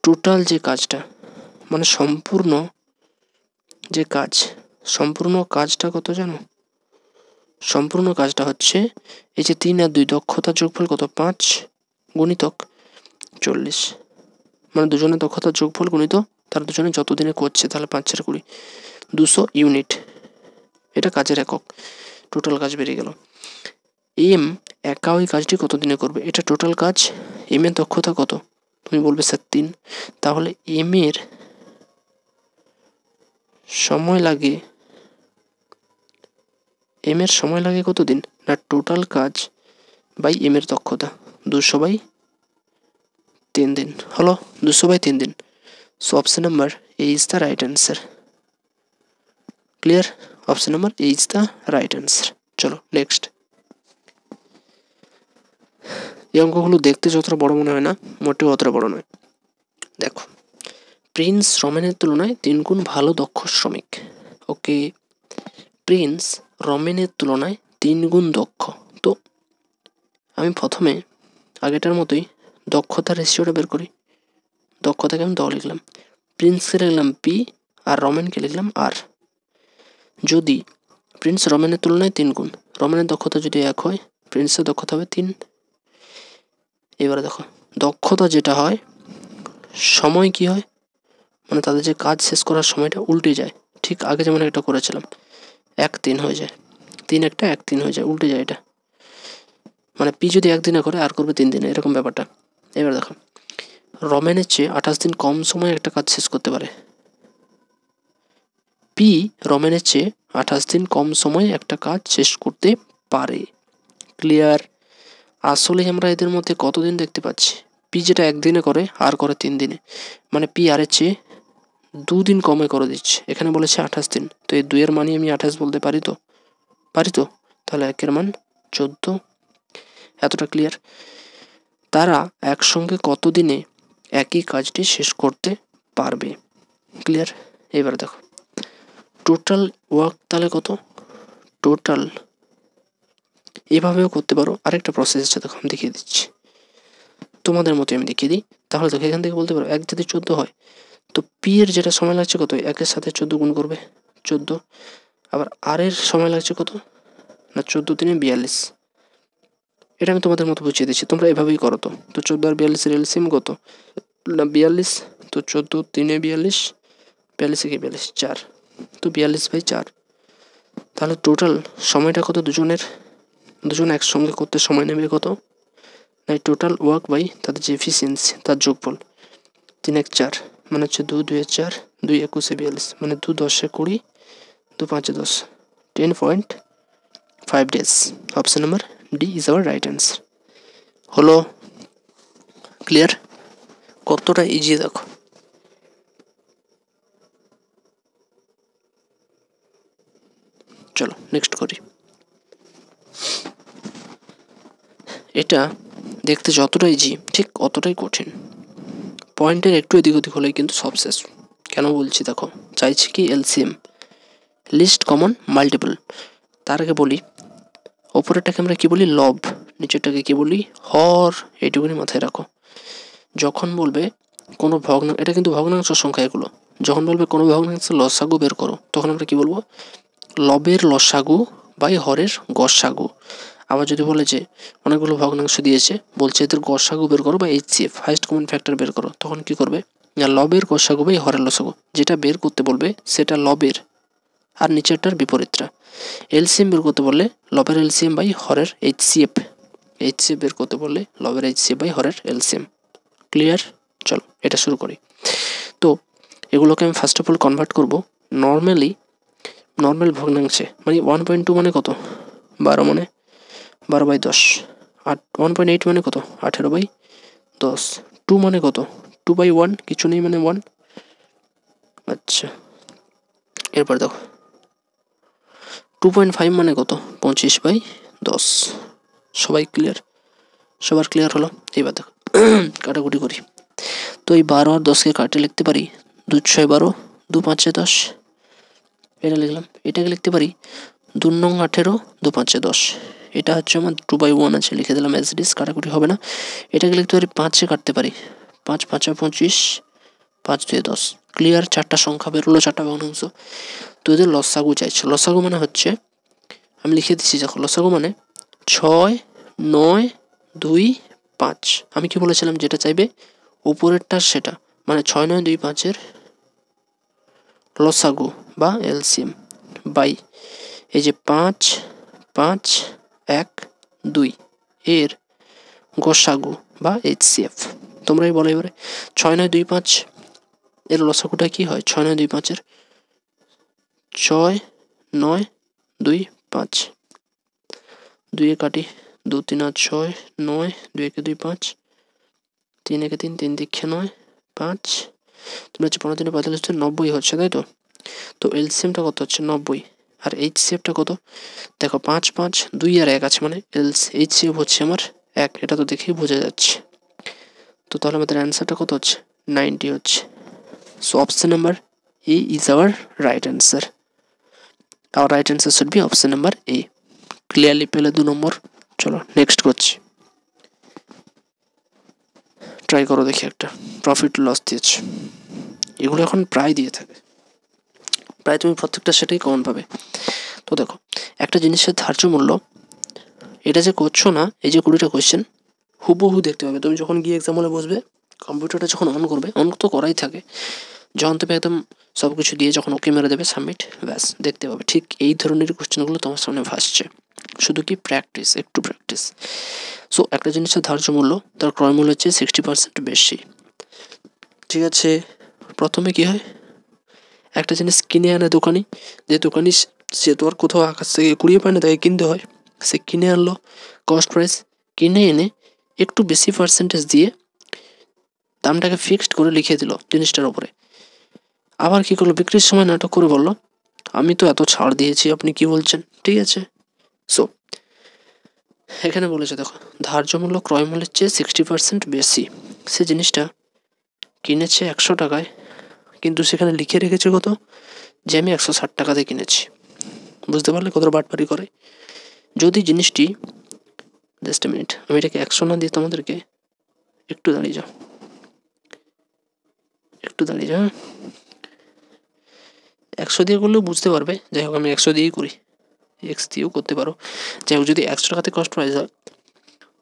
টোটাল যে কাজটা, মানে সম্পূর্ণ যে কাজ, সম্পূর্ণ কাজটা কত জানো? সম্পূর্ণ কাজটা হচ্ছে এই যে 3 আর 2 দক্ষতার যোগফল কত, 5 গুণিতক 40, মানে দুজনের দক্ষতার যোগফল গুণিত তারা দুজনে যত দিনে করছে, তাহলে 5 4 20, 200 ইউনিট। এটা কাজের একক, টোটাল কাজ বেরিয়ে গেল। এম একা ওই কাজটি কত দিনে করবে, এটা টোটাল কাজ। এম এর দক্ষতা কত, তুমি বলবে স্যার 3, তাহলে এম এর সময় লাগে, এম এর সময় লাগে কত দিন না, টোটাল কাজ বাই এম এর দক্ষতা, 200/3 দিন। হলো 200/3 দিন। So option number A is the right answer, clear? Option number A is the right answer. চলো নেক্সট। এই অঙ্কগুলো দেখতে যতটা বড় মনে হয় না, মোটেও অতটা বড় নয়। দেখো, প্রিন্স রমেনের তুলনায় 3 গুণ ভালো দক্ষ শ্রমিক। ওকে, প্রিন্স রমেনের তুলনায় 3 গুণ দক্ষ। তো আমি প্রথমে আগেটার মতোই দক্ষতার রেশিওটা বের করি। দক্ষতাকে আমি 10 লিখলাম, প্রিন্সকে লিখলাম পি, আর রমেনকে লিখলাম আর। যদি প্রিন্স রমেনের তুলনায় 3 গুণ, রমেনের দক্ষতা যদি 1 হয়, প্রিন্সের দক্ষতা হবে 3। এবারে দেখো, দক্ষতা যেটা হয়, সময় কি হয়, মানে তাদের যে কাজ শেষ করার সময়টা উল্টে যায়, ঠিক আগে যেমন একটা করেছিলাম, 1 3 হয়ে যায়, 3 একটা 1 3 হয়ে যায়, উল্টে যায় এটা। মানে পি যদি 1 দিনে করে আর করবে 3 দিনে, এরকম ব্যাপারটা। এবার দেখো, রমেনের চেয়ে 28 দিন কম সময়ে একটা কাজ শেষ করতে পারে। পি রমেনের চেয়ে 28 দিন কম সময়ে একটা কাজ শেষ করতে পারে, ক্লিয়ার? আসলে আমরা এদের মধ্যে কতদিন দেখতে পাচ্ছি, পি যেটা 1 দিনে করে আর করে 3 দিনে, মানে পি আর এর চেয়ে 2 দিন কমে করে দিচ্ছে। এখানে বলেছে 28 দিন, তো এই 2 এর মানই আমি 28 বলতে পারি তো, পারি তো? তাহলে 1 এর মান 14। এতটা ক্লিয়ার? তারা একসঙ্গে কত দিনে একই কাজটি শেষ করতে পারবে, ক্লিয়ার? এবার দেখো, টোটাল ওয়ার্ক তাহলে কত, টোটাল এভাবেও করতে পারো। আরেকটা প্রসেস আছে, দেখো আমি দেখিয়ে দিচ্ছি, তোমাদের মতো আমি দেখিয়ে দিই। তাহলে দেখো, এখান থেকে বলতে পারো 1 যদি 14 হয়, তো পি এর যেটা সময় লাগছে কত, 1 এর সাথে 14 গুণ করবে, 14। আবার আর এর সময় লাগছে কত না, 14 3 42। এটা আমি তোমাদের মতো বুঝিয়ে দিচ্ছি, তোমরা এভাবেই করো। তো 14 আর 42 এর এলসিএম কত না 42, তো 14 3 42, 42 কি 42 4, তো 42/4। তাহলে টোটাল সময়টা কত দুজনের, দুজন একসঙ্গে করতে সময় নেবে কত, তাই টোটাল ওয়ার্ক বাই তাদের যে এফিসিয়েন্সি তার যোগফল, 3 1 4, মানে হচ্ছে 2 2 4, 2 21 42, মানে 2 10 20, 2 5 10, 10.5 days। Option number D is our right answer. হলো, ক্লিয়ার? কতটা ইজি দেখো। চলো নেক্সট করি। এটা দেখতে যতটা ইজি ঠিক অতটাই কঠিন, পয়েন্টের একটু এদিক ওদিক হলেই কিন্তু সব শেষ। কেন বলছি দেখো, চাইছি কি এলসিএম, লিস্ট কমন মাল্টিপল। তার আগে বলি ওপরেরটাকে আমরা কি বলি লব, নিচেরটাকে কি বলি হর। এইটুকুনি মাথায় রাখো। যখন বলবে কোনো ভগ্নাংশ, এটা কিন্তু ভগ্নাংশ সংখ্যা এগুলো, যখন বলবে কোনো ভগ্নাংশের লসাগু বের করো, তখন আমরা কি বলবো লবের লসাগু বাই হরের গসাগু। আবার যদি বলে যে অনেকগুলো ভগ্নাংশ দিয়েছে, বলছে এদের গসাগু বের করো বা এইচসিএফ হাইস্ট কমন ফ্যাক্টর বের করো, তখন কি করবে না লবের গসাগু বাই হরের লসাগু, যেটা বের করতে বলবে সেটা লবের আর নিচেরটার বিপরীতটা। এলসিএম বের করতে বললে লবের এলসিএম বাই হরের এইচসিএফ, এইচসিএফ বের করতে বললে লবের এইচসিএফ বাই হরের এলসিএম। ক্লিয়ার? চলো এটা শুরু করি। তো এগুলোকে আমি ফার্স্ট অফ অল কনভার্ট করবো নর্মাল ভগ্নাংশে। মানে 1.2 মানে কত 12, মানে 12/10। আর 1.8 মানে কত 18/10। 2 মানে কত 2/1, কিছু নেই মানে 1। আচ্ছা, এরপর দেখো 2.5 মানে কত 25/10। সবাই ক্লিয়ার? সবার ক্লিয়ার হলো? এবার দেখো কাটাকুটি করি। তো এই 12 আর 10কে কাটে লিখতে পারি 2 6 12, 2 5 10, এটা লিখলাম। এটাকে লিখতে পারি 2 9 18, 2 5 10। এটা হচ্ছে আমার 2/1 আছে, লিখে দিলাম এস ডিস, কাটাকুটি হবে না। এটাকে লিখতে পারি 5-এ কাটতে পারি 5 5 25, 5 2 10। ক্লিয়ার? চারটা সংখ্যা বেরোলো, চারটা ভগ্নাংশ। তো এদের লসাগু চাইছে। লসাগু মানে হচ্ছে, আমি লিখে দিচ্ছি দেখো, লসাগু মানে 6 9 2 5। আমি কি বলেছিলাম যেটা চাইবে উপরেরটা সেটা, মানে 6 9 2 5-এর লসাগু বা এলসিএম বাই এই যে 5 5 1 2 এর গসাগু বা এইচসিএফ। তোমরাই বলো এবারে 6 9 2 5 এর লসাগুটা কি হয়? 6 9 2 5-এর 6 9 2 5, 2 কাটি 2 3 আর 6 9, 2 1 2 5, 3 1 3, 3 দিকে 9 5, তোমরা হচ্ছে 15 3 45 90 হচ্ছে, তাই তো? তো এলসিএমটা কত হচ্ছে 90, আর এইচসিএফটা কত দেখো 5 5 2 আর 1 আছে, মানে এইচসিএফ হচ্ছে আমার 1, এটা তো দেখেই বোঝা যাচ্ছে। তো তাহলে আমাদের অ্যান্সারটা কত হচ্ছে 90 হচ্ছে। So option number A is our right answer. Hour right answer should be option number A. Clearly পেলে 2 নম্বর। চলো নেক্সট করছি, ট্রাই করো দেখি একটা। প্রফিট লস দিয়েছে, এগুলো এখন প্রায় দিয়ে থাকে, প্রায় তুমি প্রত্যেকটা সেটাই কমন পাবে। তো দেখো একটা জিনিসের ধার্য মূল্য, এটা যে করছো না, এই যে 20টা কোয়েশ্চেন হুবহু দেখতে পাবে তুমি যখন গিয়ে এক্সাম হলে বসবে, কম্পিউটারটা যখন অন করবে, অন তো করাই থাকে, যখন তুমি একদম সব কিছু দিয়ে যখন ওকে মেরে দেবে সাবমিট, ব্যাস দেখতে পাবে ঠিক এই ধরনের কোয়েশ্চেনগুলো তোমার সামনে ভাসছে। শুধু কি প্র্যাকটিস, একটু প্র্যাকটিস। সো একটা জিনিসের ধার্য মূল্য তার ক্রয় মূল্য হচ্ছে 60% বেশি, ঠিক আছে? প্রথমে কি হয়, একটা জিনিস কিনে আনে দোকানি, যে দোকানি সে তো আর কোথাও আকাশ থেকে কুড়িয়ে পায় না, তাকে কিনতে হয়। সে কিনে আনলো, কস্ট প্রাইস কিনে এনে একটু বেশি পার্সেন্টেজ দিয়ে দামটাকে ফিক্সড করে লিখে দিল জিনিসটার ওপরে। আবার কি করলো, বিক্রির সময় নাটক করে বললো আমি তো এত ছাড় দিয়েছি, আপনি কি বলছেন, ঠিক আছে? সো এখানে বলেছে দেখো ধার্য মূল্য ক্রয় মূল্যের চেয়ে 60% বেশি। সে জিনিসটা কিনেছে 100 টাকায়, কিন্তু সেখানে লিখে রেখেছে কত, যে আমি 160 টাকাতে কিনেছি। বুঝতে পারলে কতটা বাটপারি করে? যদি জিনিসটি, জাস্ট এ মিনিট, আমি এটাকে 100 না দিয়ে তোমাদেরকে একটু দাঁড়িয়ে যাও, একটু দাঁড়িয়ে যাও, 100 দিয়ে করলেও বুঝতে পারবে। যাই হোক আমি 100 দিয়েই করি, এক্স দিয়েও করতে পারো। যাই হোক যদি 100 টাকাতে কস্ট প্রাইস হয়,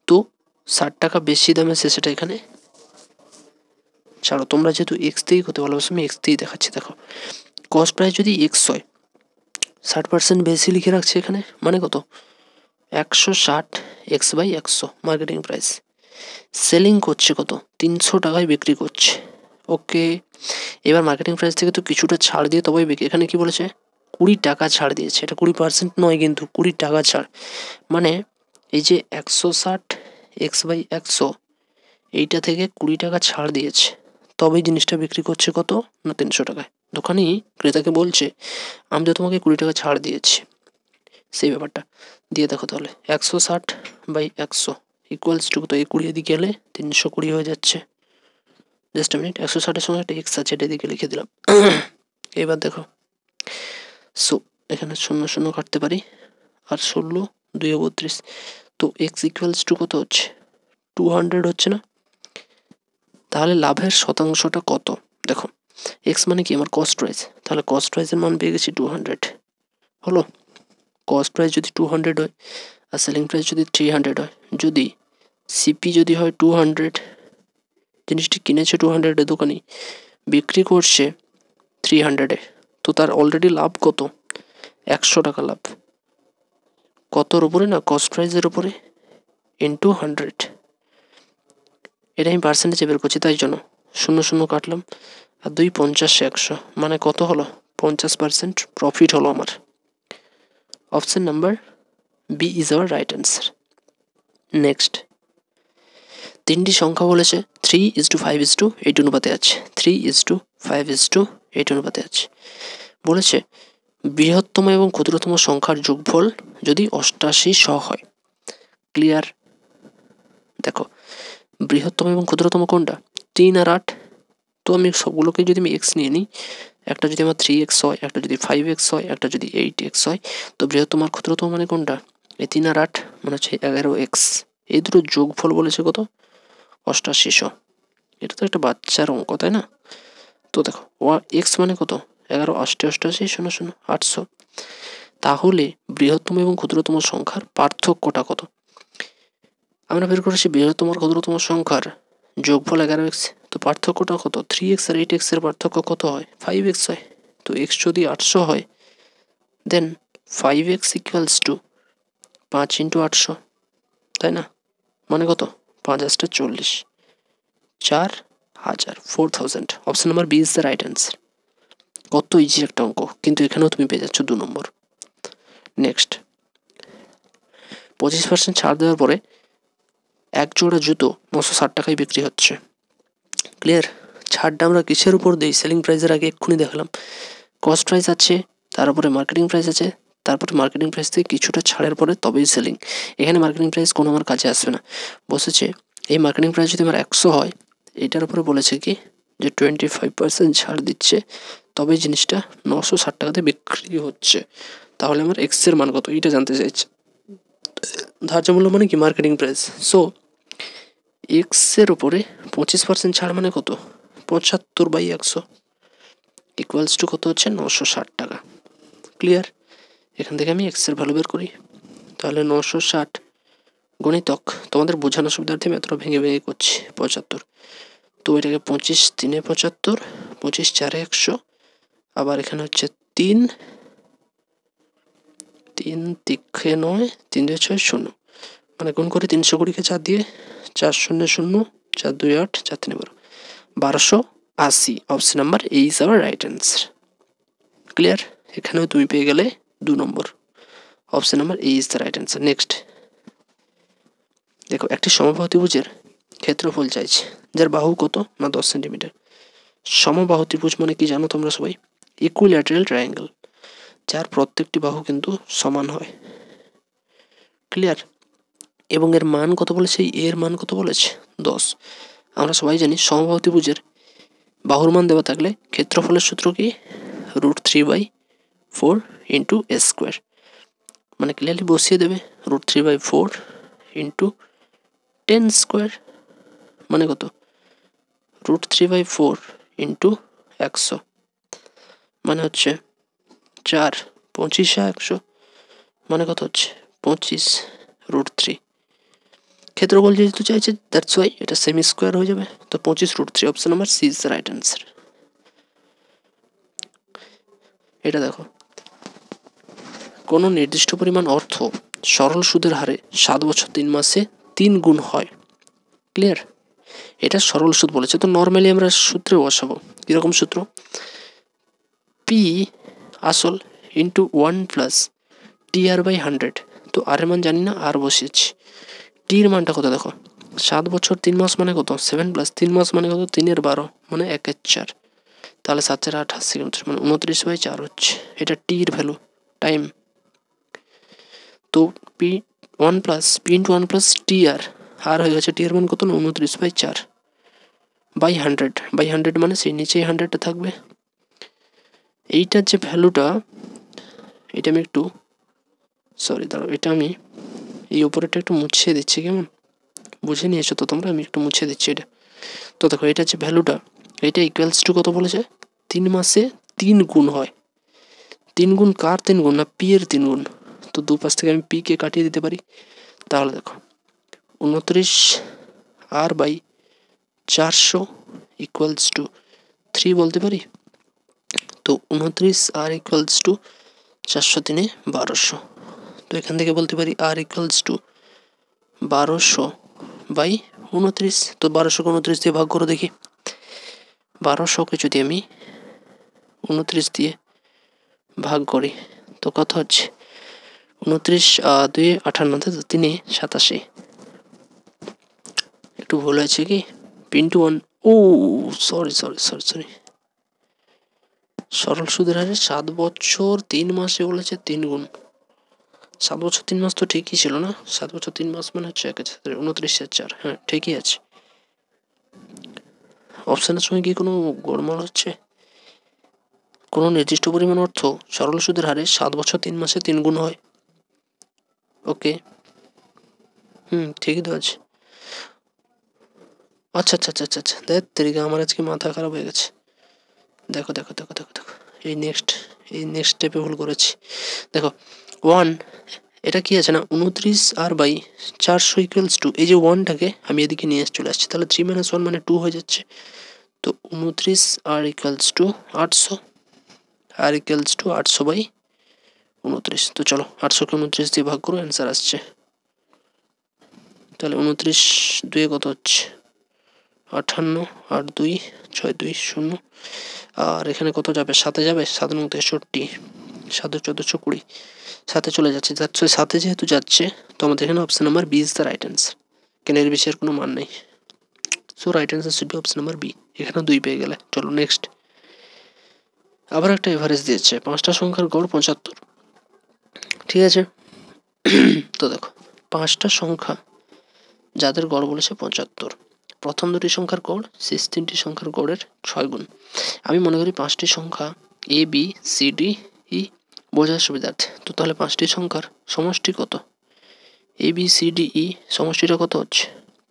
তো 60 টাকা বেশি দামে সে সেটা এখানে ছাড়ো। তোমরা যেহেতু এক্স দিয়েই করতে ভালোবাসো, আমি এক্স দিয়েই দেখাচ্ছি। দেখো কস্ট প্রাইস যদি এক্স হয়, 60% বেশি লিখে রাখছে এখানে, মানে কত 160 X by 100 marketing price. Selling করছে কত 300 টাকায় বিক্রি করছে। ওকে, এবার মার্কেটিং প্রাইস থেকে তো কিছুটা ছাড় দিয়ে তবেই বিক্রি। এখানে কি বলেছে 20 টাকা ছাড় দিয়েছে, এটা 20% নয় কিন্তু 20 টাকা ছাড়। মানে এই যে 160 এক্স বাই 100 এইটা থেকে 20 টাকা ছাড় দিয়েছে, তবেই জিনিসটা বিক্রি করছে কত না 300 টাকায়। দোকানি ক্রেতাকে বলছে আমি তো তোমাকে 20 টাকা ছাড় দিয়েছি, সেই ব্যাপারটা দিয়ে দেখো। তাহলে 160 বাই 100 ইকুয়ালস টু কত, এই 20 দিকে এলে 320 হয়ে যাচ্ছে। জাস্ট মিনিট, 160-এর সঙ্গে একটা এক্স আছে, এটা এদিকে লিখে দিলাম। এবার দেখো, সো এখানে 0 0 কাটতে পারি, আর 16 2 32, তো এক্স ইকুয়ালস টু কত হচ্ছে, 200 হচ্ছে না? তাহলে লাভের শতাংশটা কত? দেখো, এক্স মানে কি আমার কস্ট প্রাইস, তাহলে কস্ট প্রাইসের মান পেয়ে গেছি 200 হলো। কস্ট প্রাইস যদি 200 হয় আর সেলিং প্রাইস যদি 300 হয়, যদি সিপি যদি হয় 200, জিনিসটি কিনেছে 200-এ দোকানি, বিক্রি করছে 300-এ, তো তার অলরেডি লাভ কত, 100 টাকা লাভ। কতর উপরে না, কস্ট প্রাইসের উপরে ইন্টু 100, এটা আমি পার্সেন্টেজে বের করছি, তাই জন্য 0 0 কাটলাম, আর 2 50 100, মানে কত হলো, 50% প্রফিট হলো আমার। Option number B is our right answer. Next, তিনটি সংখ্যা বলেছে 3:5:8 অনুপাতে আছে, 3:5:8 অনুপাতে আছে। বলেছে বৃহত্তম এবং ক্ষুদ্রতম সংখ্যার যোগফল যদি 88 হয়। ক্লিয়ার? দেখো, বৃহত্তম এবং ক্ষুদ্রতম কোনটা, 3 আর 8, তো আমি সবগুলোকে যদি আমি এক্স নিয়ে নিই, একটা যদি আমার 3x হয়, একটা যদি 5x হয়, একটা যদি 8x হয়, তো বৃহত্তম আর ক্ষুদ্রতম মানে কোনটা, এই 3 আর 8 মানে হচ্ছে 11x। এই দুটো যোগফল বলেছে কত, 8800। এটা তো একটা বাচ্চার অঙ্ক, তাই না? তো দেখো, এক্স মানে কত, 11 8 88 0 0 800। তাহলে বৃহত্তম এবং ক্ষুদ্রতম সংখ্যার পার্থক্যটা কত? আমরা বের করেছি বৃহত্তম আর ক্ষুদ্রতম সংখ্যার যোগফল 11x, তো পার্থক্যটা কত, 3x আর 8x এর পার্থক্য কত হয়, 5x হয়। তো এক্স যদি 800 হয়, দেন 5x ইকুয়ালস টু 5 × 800, তাই না? মানে কত, 5 × 8 = 40, 4000, 4000। Option number B is the right answer. কত ইজি একটা অঙ্ক, কিন্তু এখানেও তুমি পেয়ে যাচ্ছ 2 নম্বর। নেক্সট, 25% ছাড় দেওয়ার পরে এক জোড়া জুতো 960 টাকায় বিক্রি হচ্ছে। ক্লিয়ার? ছাড়টা আমরা কিসের উপর দিই, সেলিং প্রাইসের আগে এক্ষুনি দেখালাম। কস্ট প্রাইস আছে, তার উপরে মার্কেটিং প্রাইস আছে, তারপরে মার্কেটিং প্রাইস থেকে কিছুটা ছাড়ের পরে তবেই সেলিং। এখানে মার্কেটিং প্রাইস কোনো আমার কাজে আসবে না। বসেছে এই মার্কেটিং প্রাইস যদি আমার 100 হয়, এটার উপরে বলেছে কি যে 25% ছাড় দিচ্ছে, তবে জিনিসটা 960 টাকাতে বিক্রি হচ্ছে। তাহলে আমার এক্সের মান কত, এইটা জানতে চাইছে। ধার্য মূল্য মানে কি, মার্কেটিং প্রাইস। সো এক্সের উপরে 25% ছাড় মানে কত, 75/100 ইকুয়ালস টু কত হচ্ছে, 960 টাকা। ক্লিয়ার? এখান থেকে আমি এক্সের ভ্যালু বের করি, তাহলে 960 গণিতক তোমাদের বোঝানোর সুবিধার্থে আমি এতটা ভেঙে ভেঙে করছি, 75। তো এটাকে 25 3 75, 25 4 100, আবার এখানে হচ্ছে 3 3 3 9, 3 2 6 0, মানে গুণ করে 320-কে 4 দিয়ে, 4 0 0, 4 2 8, 4 3 12, 1280। Option number A is our right answer. Clear? এখানেও তুমি পেয়ে গেলে 2 নম্বর। Option number A is the right answer. Next দেখো, একটি সমবাহু ত্রিভুজের ক্ষেত্রফল চাইছে, যার বাহু কত না 10 সেন্টিমিটার। সমবাহু ত্রিভুজ মানে কি জানো তোমরা সবাই, ইকুইল্যাটারাল ট্রায়াঙ্গেল, যার প্রত্যেকটি বাহু কিন্তু সমান হয়। ক্লিয়ার? এবং এর মান কত বলেছে, এর মান কত বলেছে, 10। আমরা সবাই জানি সমবাহু ত্রিভুজের বাহুর মান দেওয়া থাকলে ক্ষেত্রফলের সূত্র কি, √3/4 ইন্টু এস স্কোয়ার, মানে ক্লিয়ারলি বসিয়ে দেবে, √3/4 ইন্টু 10 স্কোয়ার, মানে কত, √3/4 ইন্টু 100, মানে হচ্ছে 4 25 100, মানে কত হচ্ছে 25 √3। ক্ষেত্রফল যেহেতু চাইছে, দ্যাটস ওয়াই এটা সেমি স্কোয়ার হয়ে যাবে, তো 25 √3। Option number C is the right answer. এটা দেখো, কোনো নির্দিষ্ট পরিমাণ অর্থ সরল সুদের হারে 7 বছর 3 মাসে 3 গুণ হয়। ক্লিয়ার? এটা সরল সুদ বলেছে, তো নর্মালি আমরা সূত্রে বসাবো। কীরকম সূত্র, পি আসল ইন্টু 1 প্লাস TR/100, তো আর এর মান জানি না, আর বসিয়েছি। টির মানটা কত দেখো, 7 বছর 3 মাস মানে কত, 7 প্লাস 3 মাস মানে কত, 3 12, মানে 1 4, তাহলে 7 4 28, মানে 29/4 হচ্ছে, এটা টির ভ্যালু, টাইম। তো P1 plus P × 1 plus TR, আর হয়ে গেছে টি এর মান কত না 29/4, বাই 100 মানে সেই নিচেই 100টা থাকবে। এইটার যে ভ্যালুটা, এটা আমি একটু দাঁড়াও, এটা আমি এই ওপরেরটা একটু মুছে দিচ্ছি, কেমন বুঝে নিয়েছো তো তোমরা, আমি একটু মুছে দিচ্ছি এটা। তো দেখো এটার যে ভ্যালুটা, এটা ইকুয়ালস টু কত বলেছে, 3 মাসে 3 গুণ হয়। 3 গুণ কার 3 গুণ, না পি এর 3 গুণ। তো দুপাশ থেকে আমি পি কে কাটিয়ে দিতে পারি। তাহলে দেখো 29 আর বাই 400 ইকুয়ালস টু 3 বলতে পারি। তো 29 আর ইকুয়ালস টু 400 3 1200। তো এখান থেকে বলতে পারি আর ইকুয়ালস টু 1200 বাই 29। তো 1200কে 29 দিয়ে ভাগ করে দেখি। 1200কে যদি আমি 29 দিয়ে ভাগ করি তো কত হচ্ছে, 29 2 58, 3 87। একটু ভুল হয়েছে কি, পিন্টু 1, ও সরি। সরল সুদের হারে 7 বছর 3 মাসে বলেছে 3 গুণ। 7 বছর 3 মাস তো ঠিকই ছিল না, 7 বছর 3 মাস মানে হচ্ছে 29/4। হ্যাঁ ঠিকই আছে। অপশানের সঙ্গে কি কোনো গোলমাল হচ্ছে? কোনো নির্দিষ্ট পরিমাণ অর্থ সরল সুদের হারে 7 বছর 3 মাসে 3 গুণ হয়। ওকে, ঠিকই তো আছে। আচ্ছা, দেখ তেরিকা, আমার আজকে মাথা খারাপ হয়ে গেছে। দেখো এই নেক্সট স্টেপে ভুল করেছি। দেখো 1, এটা কি আছে না 29 আর বাই 400 ইকুয়ালস টু, এই যে 1টাকে আমি এদিকে নিয়ে চলে আসছি, তাহলে 3 - 1 মানে 2 হয়ে যাচ্ছে। তো 29 r equals to 800, r equals to 800 by 29। তো চলো 800কে 29 দিয়ে ভাগ করো, অ্যান্সার আসছে। তাহলে 29 2 কত হচ্ছে 58, 8 2 6 2 0। আর এখানে কত যাবে, 7 যাবে, 7 9 63, 7 1420, 7 চলে যাচ্ছে। 7 যেহেতু যাচ্ছে তো আমাদের এখানে option number B is the right answer. কেন এর বেশি আর কোনো মান নেই। So right answer should be option number B. এখানে 2 পেয়ে গেলে। চলো নেক্সট। আবার একটা এভারেজ দিয়েছে, 5টা সংখ্যার গড় 75। ঠিক আছে। তো দেখো 5টা সংখ্যা যাদের গড় বলেছে 75, প্রথম দুটি সংখ্যার গড় শেষ 3টি সংখ্যার গড়ের 6 গুণ। আমি মনে করি 5টি সংখ্যা A B C D E বোঝার সুবিধার্থে। তো তাহলে 5টি সংখ্যার সমষ্টি কত, A B C D E সমষ্টিটা কত হচ্ছে,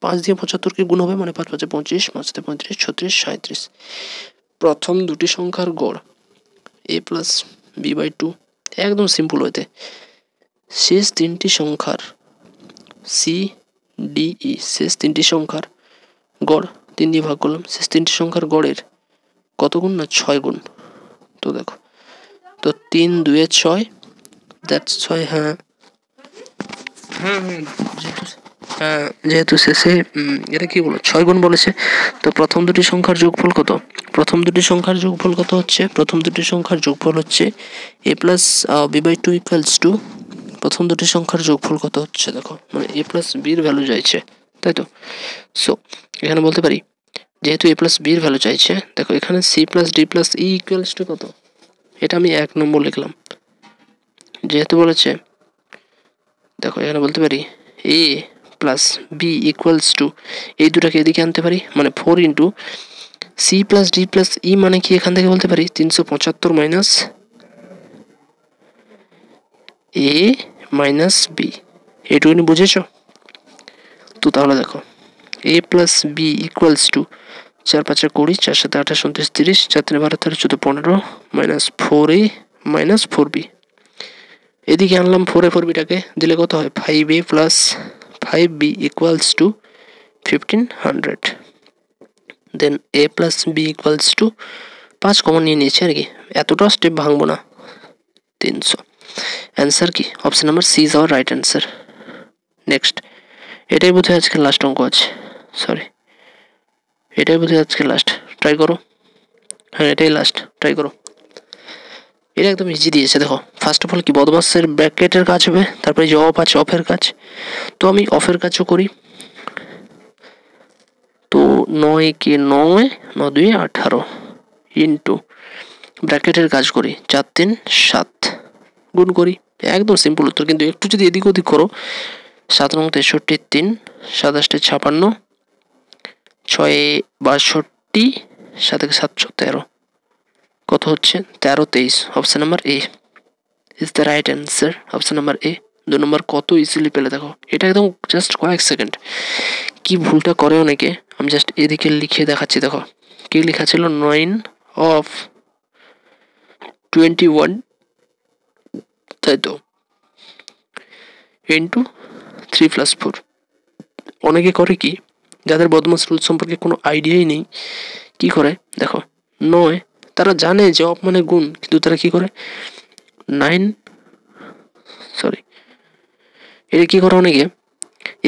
5 দিয়ে 75কে গুণ হবে, মানে 5 5 25, 5 35, 36, 37। প্রথম দুটি সংখ্যার গড় এ প্লাস বি বাই 2, একদম সিম্পল হইতে। শেষ 3টি সংখ্যার সি ডি ই, শেষ 3টি সংখ্যার গড় 3 দিয়ে ভাগ করলাম, শেষ 3টি সংখ্যার গড়ের কত গুণ, না 6 গুণ। তো দেখো, তো 3 2 6, দ্যাটস 6। হ্যাঁ যেহেতু শেষে এটা কি বলো 6 গুণ বলেছে, তো প্রথম দুটি সংখ্যার যোগফল কত, প্রথম দুটি সংখ্যার যোগফল কত হচ্ছে, প্রথম দুটি সংখ্যার যোগফল হচ্ছে A plus B by 2 equals to, প্রথম দুটি সংখ্যার যোগফল কত হচ্ছে, দেখো মানে এ প্লাস বির ভ্যালু চাইছে, তাই তো। সো এখানে বলতে পারি যেহেতু এ প্লাস বির ভ্যালু চাইছে, দেখো এখানে C plus D plus E equals to কত, এটা আমি 1 নম্বর লিখলাম। যেহেতু বলেছে, দেখো এখানে বলতে পারি A plus B equals to, এই দুটাকে এদিকে আনতে পারি, মানে 4 into C plus D plus E, মানে কি এখান থেকে বলতে পারি 375 মাইনাস এ মাইনাস বি। এইটুকুনি বুঝেছ? তো তাহলে দেখো এ plus B equals two 4 5 20, 4 7 28 29 30, 4 3 12 13 14 15 minus 4a minus 4b। এদিকে আনলাম 4a 4bটাকে, দিলে কত হয় 5a plus 5b equals to 1500। Then A plus B equals to 5 common নিয়ে নিয়েছি আর কি, এতটা স্টেপ ভাঙবো না, 300। অ্যান্সার কি, option number C is our right answer. Next. এটাই বোধহয় আজকে লাস্ট অঙ্ক আছে, সরি এটাই বোধহয় আজকে লাস্ট, ট্রাই করো। হ্যাঁ এটাই লাস্ট, ট্রাই করো। এটা একদম ইজি দিয়েছে। দেখো ফার্স্ট অফ অল কি বদমাসের ব্র্যাকেটের কাজ হবে, তারপরে যে অফ আছে অফের কাজ, তো আমি অফের কাজও করি। তো 9 কে 9, 9 2 18 ইন্টু ব্র্যাকেটের কাজ করি 4 3 7 গুণ করি, একদম সিম্পল উত্তর। কিন্তু একটু যদি এদিক ওদিক করো, 7 9 63, 7 8 56, 6 62 7 713 কত হচ্ছে 13 23 option number A is the right answer. Option number এ। 2 নম্বর কত ইজিলি পেলে দেখো, এটা একদম জাস্ট কয়েক সেকেন্ড। কি ভুলটা করে অনেকে, আমি জাস্ট এদিকে লিখে দেখাচ্ছি। দেখো কি লেখা ছিল, 9 of 21 তাই তো ইন্টু 3+4। অনেকে করে কি, যাদের বদমাস রুল সম্পর্কে কোনো আইডিয়াই নেই, কি করে দেখো 9, তারা জানে যে অফ মানে গুণ, কিন্তু তারা কি করে 9 এটা কি করে অনেকে,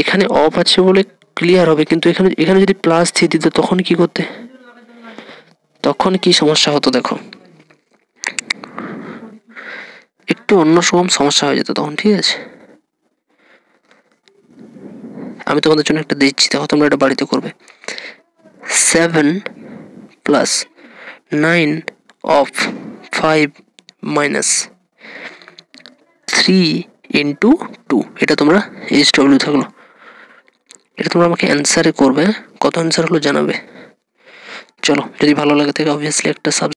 এখানে অফ আছে বলে ক্লিয়ার হবে, কিন্তু এখানে যদি প্লাস দিয়ে দিত তখন কি করতে, তখন কি সমস্যা হতো দেখো, একটু অন্য রকম সমস্যা হয়ে যেত তখন। ঠিক আছে, আমি তোমাদের জন্য একটা দিচ্ছি, দেখো তোমরা এটা বাড়িতে করবে। 7 + 9 of 5 - 3 × 2, এটা তোমরা HW থাকলো, এটা তোমরা আমাকে অ্যান্সারে করবে। কত অ্যান্সার হলো জানাবে। চলো, যদি ভালো লাগে থাকে অবভিয়াসলি একটা সাবস্ক্রাইব